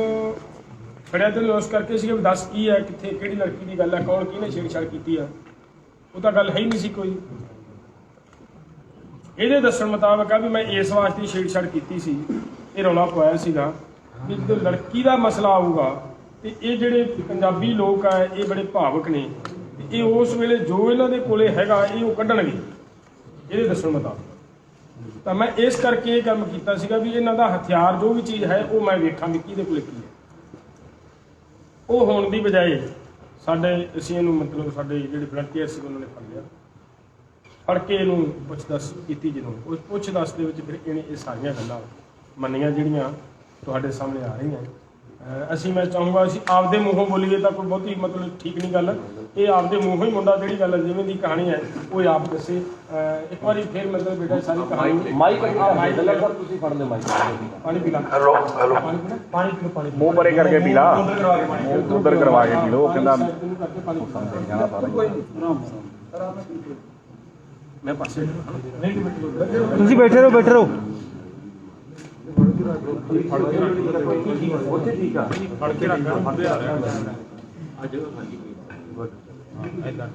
ਫੜਿਆ ਤੇ ਲੋਸ ਕਰਕੇ ਸੀ ਕਿ ਦੱਸ ਕੀ ਹੈ ਕਿੱਥੇ ਕਿਹੜੀ ਲੜਕੀ ਦੀ ਗੱਲ ਹੈ ਕੌਣ ਕਿਹਨੇ ਛੇੜਛਾੜ ਕੀਤੀ ਆ ਉਹ ਤਾਂ ਗੱਲ ਹੈ ਹੀ ਨਹੀਂ ਸੀ ਕੋਈ ਇਹਦੇ ਦੱਸਣ ਮੁਤਾਬਕ ਆ ਵੀ ਮੈਂ ਇਸ ਵਾਸਤੇ ਛੇੜਛਾੜ ਕੀਤੀ ਸੀ ਇਹ ਰੌਲਾ ਪਾਇਆ ਸੀਗਾ ਕਿ ਜਦੋਂ ਲੜਕੀ ਦਾ ਮਸਲਾ ਆਊਗਾ ਤੇ ਇਹ ਜਿਹੜੇ ਪੰਜਾਬੀ ਲੋਕ ਆ ਇਹ ਬੜੇ ਭਾਵਕ ਨੇ ਤੇ ਇਹ ਉਸ ਵੇਲੇ ਜੋ ਇਹਨਾਂ ਦੇ ਕੋਲੇ ਹੈਗਾ ਇਹ ਉਹ ਕੱਢਣਗੇ ਇਹਦੇ ਦੱਸਣ ਮੁਤਾਬਕ ਤਾਂ ਮੈਂ ਇਸ ਕਰਕੇ ਇਹ ਕੰਮ ਕੀਤਾ ਸੀਗਾ ਵੀ ਇਹਨਾਂ ਦਾ ਹਥਿਆਰ ਜੋ ਵੀ ਚੀਜ਼ ਹੈ ਉਹ ਮੈਂ ਵੇਖਾਂ ਵੀ ਕਿਹਦੇ ਕੋਲੇ ਕੀ ਹੈ ਉਹ ਹੋਣ ਦੀ ਬਜਾਏ ਸਾਡੇ ਅਸੀਂ ਇਹਨੂੰ ਮਤਲਬ ਸਾਡੇ ਜਿਹੜੇ ਵਲੰਟੀਅਰ ਸੀ ਉਹਨਾਂ ਨੇ ਫੜ ਲਿਆ ਫੜ ਕੇ ਇਹਨੂੰ ਪੁੱਛ-ਦੱਸ ਕੀਤੀ ਜਦੋਂ ਉਸ ਪੁੱਛ-ਦੱਸ ਦੇ ਵਿੱਚ ਫਿਰ ਇਹਨੇ ਇਹ ਸਾਰੀਆਂ ਗੱਲਾਂ ਮੰਨੀਆਂ ਜਿਹੜੀਆਂ ਤੁਹਾਡੇ ਸਾਹਮਣੇ ਆ ਰਹੀਆਂ ਅਸੀਂ ਮੈਂ ਚਾਹੂੰਗਾ ਅਸੀਂ ਆਪਦੇ ਮੂੰਹੋਂ ਬੋਲੀਏ ਤਾਂ ਕੋਈ ਬਹੁਤੀ ਮਤਲਬ ਠੀਕ ਨਹੀਂ ਗੱਲ ਇਹ ਆਪਦੇ ਮੂੰਹੋਂ ਹੀ ਮੁੰਡਾ ਜਿਹੜੀ ਗੱਲ ਜਿਵੇਂ ਦੀ ਕਹਾਣੀ ਹੈ ਉਹ ਆਪ ਦੱਸੇ ਇੱਕ ਵਾਰੀ ਫਿਰ ਮਤਲਬ ਬੇਟਾ ਸਾਰੀ ਕਹਾਣੀ ਮਾਈਕ ਤੁਸੀਂ ਫੜ ਲਿਓ ਮਾਈਕ ਪਾਣੀ ਪੀ ਲਾ ਹੈਲੋ ਪਾਣੀ ਪੀ ਲਓ ਮੂੰਹ ਪਰੇ ਕਰਕੇ ਪੀ ਲਾ ਉਧਰ ਕਰਵਾ ਕੇ ਪੀ ਲਓ ਉਹ ਕਹਿੰਦਾ ਮੈਂ ਪਾਸੇ ਤੁਸੀਂ ਬੈਠੇ ਰਹੋ ਉੱਥੇ ਠੀਕ ਆ ਫੜ ਕੇ ਰੱਖ ਫੜਦੇ ਆ ਰਿਹਾ ਅੱਜ ਐਦਾਂ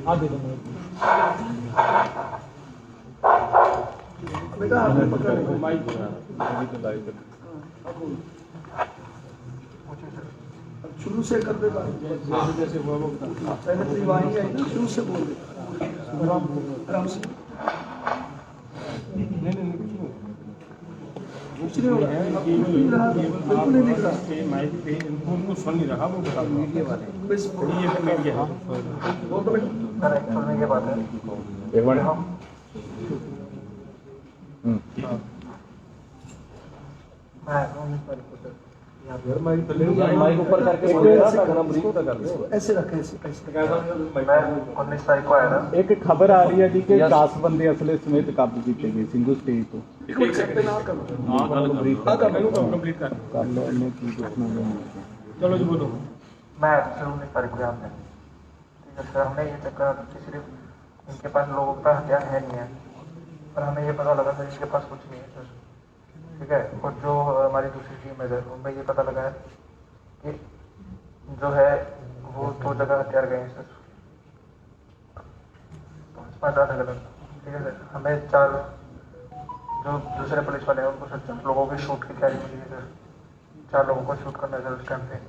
ਆ ਦੇ ਦੋ बेटा माइक शुरू से कर दे जैसे हुआ वो पहले तो वाणी आई ना शुरू से बोल दे आराम से नहीं कुछ नहीं हो रहा बिल्कुल नहीं दिख रहा माइक पे उनको सुन नहीं रहा वो बता मीडिया वाले बस ये मीडिया वो तो खाने के बाद एक मिनट माइक ऊपर करके बोले ना ताकि हम ब्रीफ कर दे। ऐसे रखें, ऐसे मैं 19 तारीख को आया ना। एक खबर आ रही है जी कि 10 ਬੰਦੇ ਅਸਲੇ ਸਮੇਤ ਕਾਬੂ ਕੀਤੇ ਗਏ ਸਿੰਗਲ ਸਟੇਜ ਤੋਂ। ਇੱਕ ਸੈਕਿੰਡ ਨਾ ਕਰੋ। ਮੈਨੂੰ ਕੰਪਲੀਟ ਕਰ ਕਰ ਲਓ ਇਹਨੇ ਕੀ ਦੱਸਣਾ ਹੈ। ਚਲੋ ਜੀ ਬੋਲੋ। मैं सर 19 तारीख को यहाँ पे, ठीक है सर, हमने ये चेक करा कि सिर्फ इनके पास लोगों का हथियार है नहीं है, पर हमें ये पता लगा सर इसके पास कुछ नहीं है सर, ठीक है। और जो हमारी दूसरी टीम है सर, उनमें ये पता लगा है कि जो है वो 2 जगह हथियार गए हैं सर, 5 अलग अलग, ठीक है सर। हमें 4 जो दूसरे पुलिस वाले हैं उनको सर 4 लोगों की शूट की तैयारी मिली है सर, 4 लोगों को शूट करना है सर उस टाइम पे।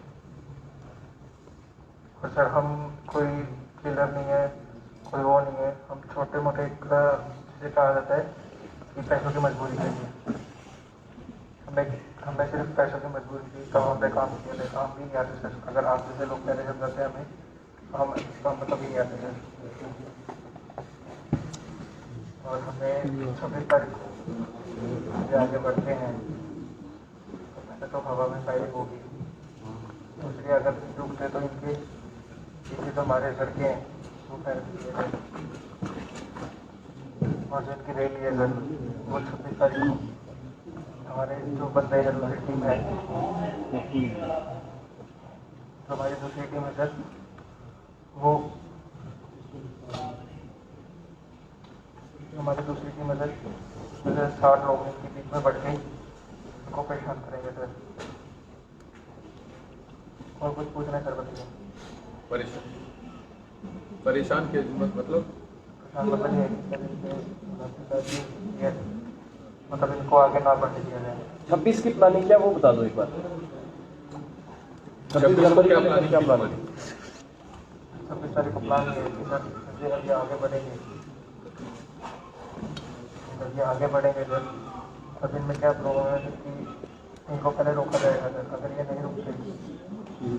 और सर हम कोई किलर नहीं है, कोई वो नहीं है, हम छोटे मोटे जिसे कहा जाता है कि पैसों की मजबूरी के लिए, हमें सिर्फ पैसों की मजबूरी थी तब हमने काम किया था। काम भी नहीं आते सर, अगर आप जैसे लोग पहले जब जाते हैं हमें हम काम मतलब भी नहीं आते सर। और हमें 26 तारीख को आगे बढ़ते हैं तो पहले तो हवा में फायरिंग होगी, दूसरी अगर रुकते तो इनके जो हमारे लड़के हैं वो फायर किए गए, और जो इनकी रैली है सर वो 26 तारीख को हमारे जो बंदे हैं दूसरी टीम है, जो हमारी दूसरी टीम है सर वो हमारी दूसरी टीम है सर 60 लोग इनके बीच में बढ़ के इनको परेशान करेंगे सर। और कुछ पूछना है सर बताइए। परेशान के मतलब मतलब इनको आगे ना बढ़ने दिया जाए। 26 की प्लानिंग क्या वो बता दो एक बार। 26 जनवरी की क्या प्लानिंग? 26 तारीख को प्लान है कि सर ये आगे बढ़ेंगे, जब ये आगे बढ़ेंगे सर तब इनमें क्या प्रॉब्लम है कि इनको पहले रोका जाएगा सर, अगर ये नहीं रुकते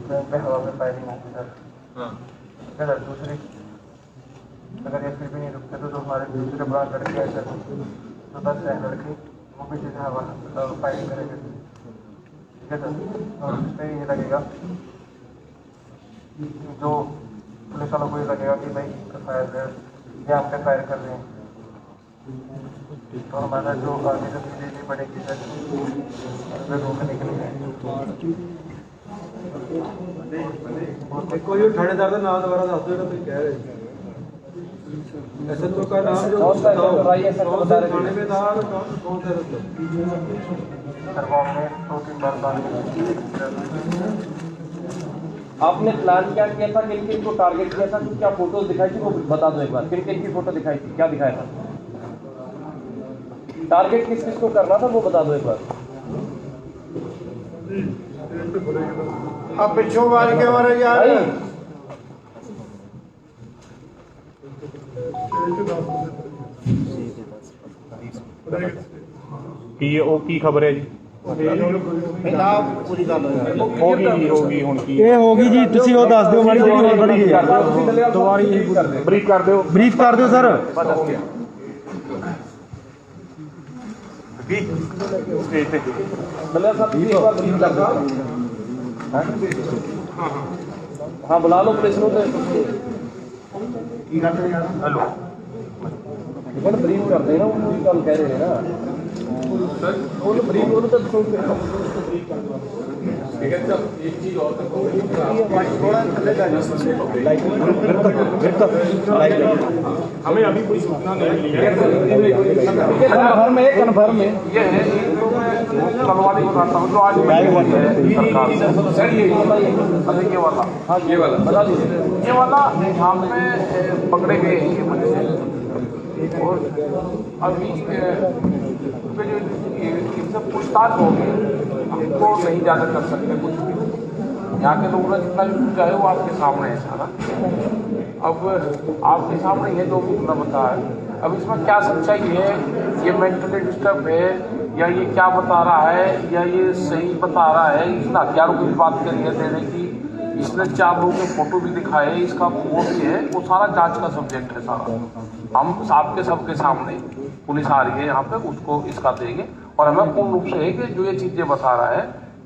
तो इन पर हवा में फायरिंग होगी सर। ठीक है सर। दूसरी अगर ये फिर भी नहीं रुकते तो जो हमारे दूसरे बड़ा लड़के हैं सर, जो 10 है लड़के, वो भी जैसे हवा फायरिंग करेंगे, ठीक है सर। और उसमें ये लगेगा जो पुलिस वालों को ये लगेगा कि भाई फायर ये हम पे फायर कर रहे हैं, तो हमारा जो आगे जो चीज़ें बढ़ेगी सर उसमें रोकने के लिए कोई थानेदार का नाम दोबारा दस दो जो तुम कह रहे SHO का नाम जो थानेदार कौन सा सर वो हमने 2-3 बार बात की। आपने प्लान क्या किया था, किन किन को टारगेट किया था, क्या फोटोज दिखाई थी वो बता दो एक बार। किन किन की फोटो दिखाई थी, क्या दिखाया था, टारगेट किस किस को करना था वो बता दो एक बार। अब पिछों बाज के मारे यार ਕੀ ਉਹ ਕੀ ਖਬਰ ਹੈ ਜੀ? ਪੂਰੀ ਗੱਲ ਹੋਗੀ ਹੁਣ ਕੀ ਇਹ ਹੋ ਗਈ ਜੀ, ਤੁਸੀਂ ਉਹ ਦੱਸ ਦਿਓ ਮਾੜੀ ਜਿਹੜੀ ਹੋਰ ਬੜੀ ਗਈ ਦੁਬਾਰੀ ਬਰੀਫ ਕਰ ਦਿਓ। ਬਰੀਫ ਕਰ ਦਿਓ ਸਰ। ਸਟੇਜ ਤੇ भले साहब एक बार ब्रीफ कर दो। हाँ बुला लो पुलिस को। हेलो ब्रीफ कर देना, वो कल कह रहे हैं ना ब्रीफ तो एक चीज और हमें अभी कोई सूचना नहीं मिली है। कन्फर्म है ये है तलवारी बताता हूँ जो आज सरकार सर ये वाला, हाँ ये वाला बता दीजिए। ये वाला यहाँ पे पकड़े गए हैं ये बंदे, और अभी जो इनसे पूछताछ होगी, हमको नहीं ज़्यादा कर सकते कुछ भी। यहाँ के लोगों ने जितना भी पूछा है वो आपके सामने है सारा, अब आपके सामने ये जो भी उन्होंने बताया है, अब इसमें क्या सच्चाई है, ये मेंटली डिस्टर्ब है या ये क्या बता रहा है या ये सही बता रहा है। इसने हथियारों की बात करी है देने की, इसने 4 लोगों के फोटो भी दिखाए, इसका फोन भी है, वो सारा जांच का सब्जेक्ट है सारा। हम सबके सामने पुलिस आ रही है यहाँ पे, उसको इसका देंगे। और हमें पूर्ण रूप से है कि जो ये चीजें बता रहा है,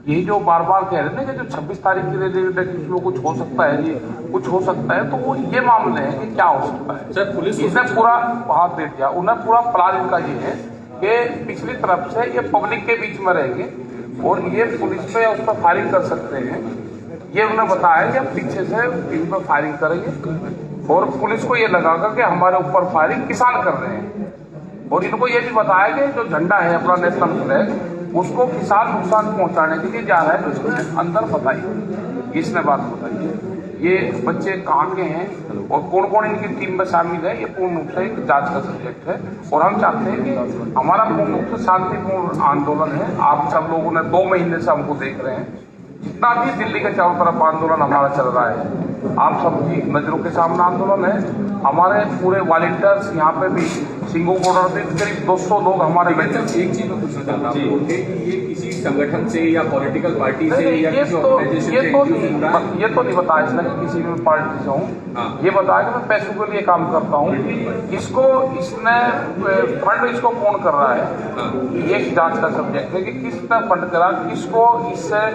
यही जो बार बार कह रहे थे कि जो 26 तारीख की डेट इसमें कुछ हो सकता है जी, कुछ हो सकता है, तो वो ये मामले हैं कि क्या हो सकता है। सर पुलिस इसने पूरा हाथ दे दिया, उन्हें पूरा प्लान इनका ये है कि पिछली तरफ से ये पब्लिक के बीच में रहेंगे और ये पुलिस पे उस पर फायरिंग कर सकते हैं। ये उन्हें बताया कि हम पीछे से इन पर फायरिंग करेंगे और पुलिस को ये लगाकर कि हमारे ऊपर फायरिंग किसान कर रहे हैं। और इनको ये भी बताया कि जो झंडा है अपना नेशनल फ्लैग, उसको किसान नुकसान पहुंचाने के लिए जा रहा है, तो इसमें अंदर बताइए, इसने बात बताइए ये बच्चे कहाँ के हैं और कौन कौन इनकी टीम में शामिल है, ये पूर्ण रूप से एक जांच का सब्जेक्ट है। और हम चाहते हैं कि हमारा पूर्ण रूप से शांतिपूर्ण आंदोलन है। आप सब लोगों ने 2 महीने से हमको देख रहे हैं, जितना भी दिल्ली के चारों तरफ आंदोलन हमारा चल रहा है, आप सबकी नजरों के सामने आंदोलन है। हमारे पूरे वॉलंटियर्स यहाँ पे भी सिंगो बॉर्डर पे करीब 200 लोग हमारे एक चीज मैं पूछना चाहता हूँ कि ये किसी संगठन से या पॉलिटिकल पार्टी से या किसी ऑर्गेनाइजेशन से ये तो नहीं बताया इसने कि किसी भी पार्टी से हूँ। ये बताया कि मैं पैसों के लिए काम करता हूँ। इसको इसने फंड इसको कौन कर रहा है, ये जांच का सब्जेक्ट है कि किसने फंड करा, किसको इससे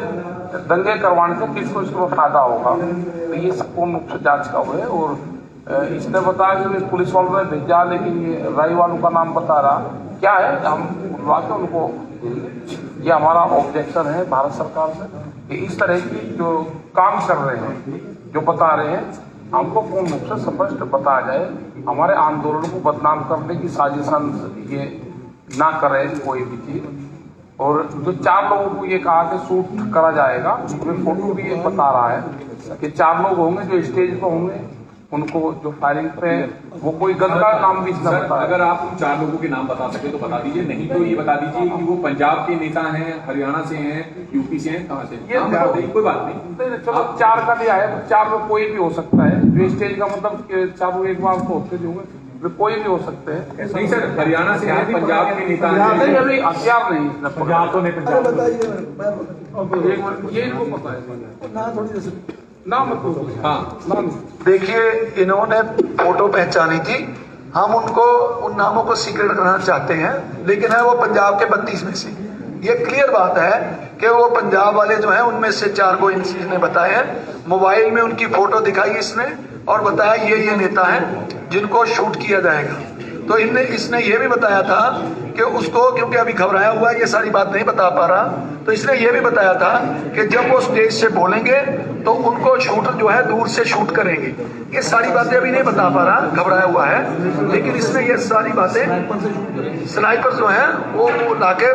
दंगे करवाने से किसको इसको फायदा होगा, तो ये पूर्ण रूप से जांच का हुआ है। और इसने बताया कि पुलिस वालों ने भेजा, लेकिन ये राई वालों का नाम बता रहा क्या है, हम बुलवा के उनको, ये हमारा ऑब्जेक्शन है भारत सरकार से कि इस तरह की जो काम कर रहे हैं, जो बता रहे हैं, हमको पूर्ण रूप से स्पष्ट बताया जाए। हमारे आंदोलन को बदनाम करने की साजिशन ये ना करे कोई भी चीज। और जो 4 लोगों को ये कहा कि शूट करा जाएगा, उसमें फोटो भी ये बता रहा है कि 4 लोग होंगे जो स्टेज पर होंगे, उनको जो फायरिंग पे वो कोई गलत का नाम भी इसने बताया। अगर आप उन 4 लोगों के नाम बता सके तो बता दीजिए, नहीं तो ये बता दीजिए कि वो पंजाब के नेता हैं, हरियाणा से हैं, यूपी से हैं, कहाँ से? ये कोई बात नहीं, चलो 4 का दिया है, 4 में कोई भी हो सकता है। जो स्टेज का मतलब 4 एक बार तो होते होंगे, कोई भी हो सकते हैं। नहीं सर, हरियाणा से हैं, पंजाब के नेता हैं, अभी हथियार नहीं पंजाब तो नहीं, पंजाब ये इनको पता है नाम मतलब। हाँ देखिए, इन्होंने फोटो पहचानी थी, हम उनको उन नामों को सीक्रेट करना चाहते हैं, लेकिन है वो पंजाब के 32 में से। ये क्लियर बात है कि वो पंजाब वाले जो हैं उनमें से 4 को इसने बताया है। मोबाइल में उनकी फोटो दिखाई इसने और बताया ये नेता हैं जिनको शूट किया जाएगा। तो इसने ये भी बताया था कि उसको, क्योंकि अभी घबराया हुआ है, ये सारी बात नहीं बता पा रहा, तो इसने ये भी बताया था कि जब वो स्टेज से बोलेंगे तो उनको शूटर जो है दूर से शूट करेंगे। ये सारी बातें अभी नहीं बता पा रहा, घबराया हुआ है, लेकिन इसने ये सारी बातें स्नाइपर जो है वो लाके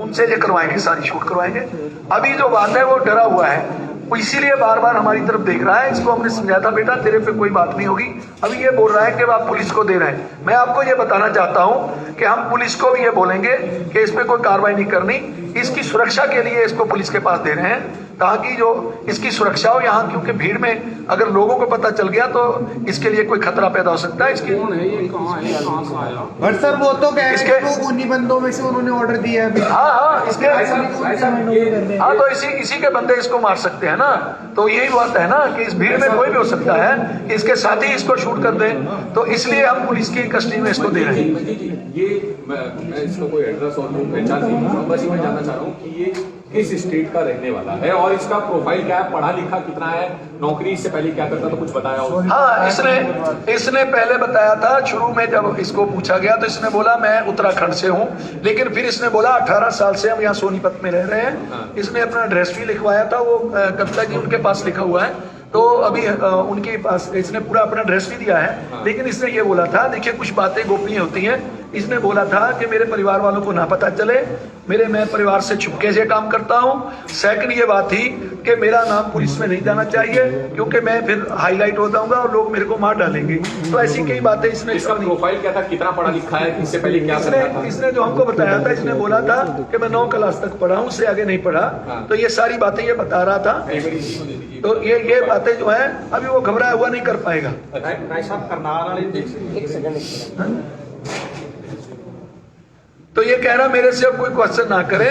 उनसे ये करवाएंगे, सारी शूट करवाएंगे। अभी जो बात है वो डरा हुआ है, वो इसीलिए बार बार हमारी तरफ देख रहा है। इसको हमने समझाया था, बेटा तेरे पे कोई बात नहीं होगी। अभी ये बोल रहा है कि आप पुलिस को दे रहे हैं। मैं आपको ये बताना चाहता हूं कि हम पुलिस को भी ये बोलेंगे कि इस पे कोई कार्रवाई नहीं करनी, इसकी सुरक्षा के लिए इसको पुलिस के पास दे रहे हैं, ताकि जो इसकी सुरक्षा हो यहाँ, क्योंकि भीड़ में अगर लोगों को पता चल गया तो इसके लिए कोई खतरा पैदा हो सकता है। इसकी बट सर वो तो कह रहे हैं कि उन्हीं बंदों में से उन्होंने ऑर्डर दिया है अभी। हाँ, इसके हाँ, तो इसी के बंदे इसको मार सकते हैं ना। तो यही बात है ना कि इस भीड़ में कोई भी हो सकता है, इसके साथ ही इसको शूट कर दें, तो इसलिए हम पुलिस की कस्टडी में इसको दे रहे हैं। ये मैं इसका कोई एड्रेस और पहचान नहीं हूँ, बस मैं जानना चाह रहा हूँ कि ये किस स्टेट का रहने वाला है और इसका प्रोफाइल क्या है, पढ़ा लिखा कितना है, नौकरी इससे पहले क्या करता था, कुछ बताया उसने? हाँ, इसने पहले बताया था, शुरू में जब इसको पूछा गया तो इसने बोला मैं उत्तराखंड से हूँ, लेकिन फिर इसने बोला 18 साल से हम यहाँ सोनीपत में रह रहे हैं। इसने अपना एड्रेस भी लिखवाया था, वो कविता जी उनके पास लिखा हुआ है, तो अभी उनके पास इसने पूरा अपना एड्रेस भी दिया है। लेकिन इसने ये बोला था, देखिए कुछ बातें गोपनीय होती हैं, इसने बोला था कि मेरे परिवार वालों को ना पता चले, मैं परिवार से छुपके से काम करता हूँ। सेकंड ये बात थी कि मेरा नाम पुलिस में नहीं जाना चाहिए, क्योंकि मैं फिर हाईलाइट हो जाऊंगा और लोग मेरे को मार डालेंगे। तो ऐसी कई बातें इसने। इसका प्रोफाइल क्या था, कितना पढ़ा लिखा है, इससे पहले क्या करता था? इसने जो हमको बताया था, इसने बोला था कि मैं 9 क्लास तक पढ़ा हूँ, उससे आगे नहीं पढ़ा। तो ये सारी बातें ये बता रहा था। तो ये बातें जो है अभी वो घबराया हुआ नहीं कर पाएगा। तो ये कह रहा मेरे से अब कोई क्वेश्चन ना करे,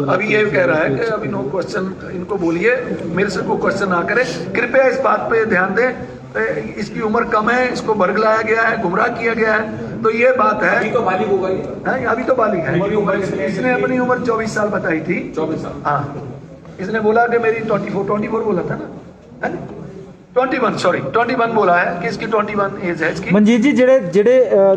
अभी ये कह रहा है कि अभी नो क्वेश्चन, इनको बोलिए मेरे से कोई क्वेश्चन ना करे, कृपया इस बात पे ध्यान दें, इसकी उम्र कम है, इसको बरगलाया गया है, गुमराह किया गया है, तो ये बात है। अभी तो बालिग होगा ये, अभी तो बालिग है, इसने अपनी उम्र 24 साल बताई थी। 24 साल। हाँ, इसने बोला कि मेरी 24 बोला था ना, है ना? 21 बोला है कि इसकी 21 एज है इसकी। ਮਨਜੀਤ ਜੀ ਜਿਹੜੇ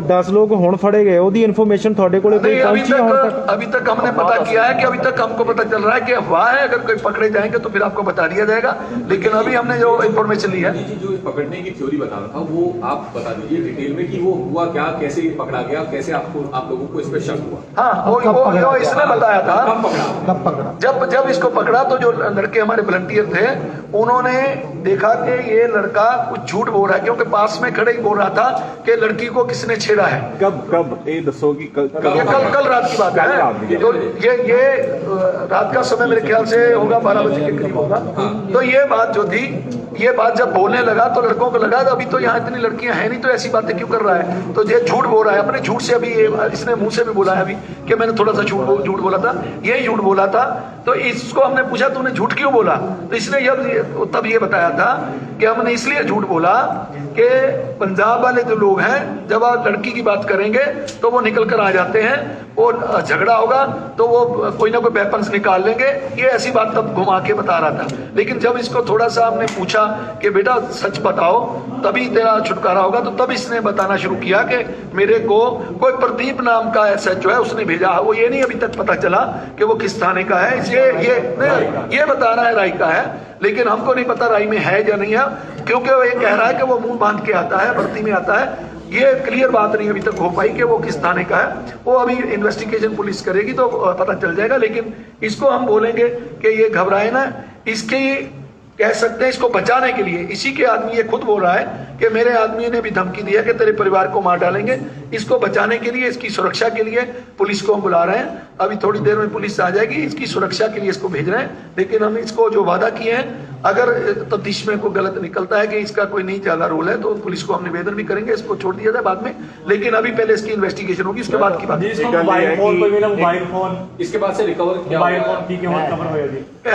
10 ਲੋग ਹੁਣ ਫੜੇ गए ਉਹਦੀ ਇਨਫੋਰमेशन ਤੁਹਾਡੇ ਕੋਲੇ ਕੋਈ नहीं, ਪਹੁੰਚੀ है ਹੁਣ तक? अभी तक हमने पता किया है कि अभी तक हमको पता चल रहा है कि अफवाह है, अगर कोई पकड़े जाएंगे तो फिर आपको बता दिया जाएगा, लेकिन अभी हमने जो इन्फॉर्मेशन ली है। जी, जो पकड़ने की थ्योरी बता रहा था वो आप बता दीजिए डिटेल में कि वो हुआ क्या, कैसे ये पकड़ा गया, कैसे आप लोगों को इस पर शक हुआ? हाँ, वो इसने बताया था। कब पकड़ा? जब इसको पकड़ा तो जो लड़के हमारे वॉलंटियर थे उन्होंने देखा कि ये लड़का कुछ झूठ बोल रहा है, क्योंकि पास में खड़े ही बोल रहा था कि लड़की को किसने छेड़ा है। कब ये दसो कि कल रात की बात है। तो ये रात का समय मेरे ख्याल से होगा 12 बजे के करीब होगा। तो ये बात जो थी, ये बात जब बोलने लगा तो लड़कों को लगा अभी तो यहाँ इतनी लड़कियां हैं नहीं, तो ऐसी बातें क्यों कर रहा है, तो ये झूठ बोल रहा है। अपने झूठ से अभी इसने मुंह से भी बोला है अभी कि मैंने थोड़ा सा झूठ बोला था, यही झूठ बोला था। तो इसको हमने पूछा तूने झूठ क्यों बोला, तो इसने तब ये बताया था कि हमने इसलिए झूठ बोला कि पंजाब वाले जो लोग हैं जब आप लड़की की बात करेंगे तो वो निकल कर आ जाते हैं, और झगड़ा होगा तो वो कोई ना कोई वेपन्स निकाल लेंगे। ये ऐसी बात तब घुमा के बता रहा था, लेकिन जब इसको थोड़ा सा हमने पूछा कि बेटा सच बताओ तभी तेरा छुटकारा होगा, तो तब इसने बताना शुरू किया कि मेरे को कोई प्रदीप नाम का एसएचओ है उसने भेजा। वो ये नहीं अभी तक पता चला कि वो किस थाने का है, ये बता रहा है राय का है, लेकिन हमको नहीं पता राय में है या नहीं है, क्योंकि वो ये कह रहा है कि वो मुंह बांध के आता है, भर्ती में आता है। ये क्लियर बात नहीं अभी तक हो पाई कि वो किस थाने का है। वो अभी इन्वेस्टिगेशन पुलिस करेगी तो पता चल जाएगा, लेकिन इसको हम बोलेंगे कि ये घबराए ना, इसके कह सकते हैं इसको बचाने के लिए इसी के आदमी ये खुद बोल रहा है कि मेरे आदमी ने भी धमकी दी है कि तेरे परिवार को मार डालेंगे। इसको बचाने के लिए, इसकी सुरक्षा के लिए पुलिस को हम बुला रहे हैं। अभी थोड़ी देर में पुलिस आ जाएगी, इसकी सुरक्षा के लिए इसको भेज रहे हैं। लेकिन हम इसको जो वादा किए हैं, अगर तफ्तीश में कोई गलत निकलता है कि इसका कोई नहीं ज्यादा रोल है तो पुलिस को हम निवेदन भी करेंगे, इसको छोड़ दिया जाए बाद में, लेकिन अभी पहले इसकी इन्वेस्टिगेशन होगी, उसके बाद की बात। मोबाइल फोन इसके बाद से रिकवर किया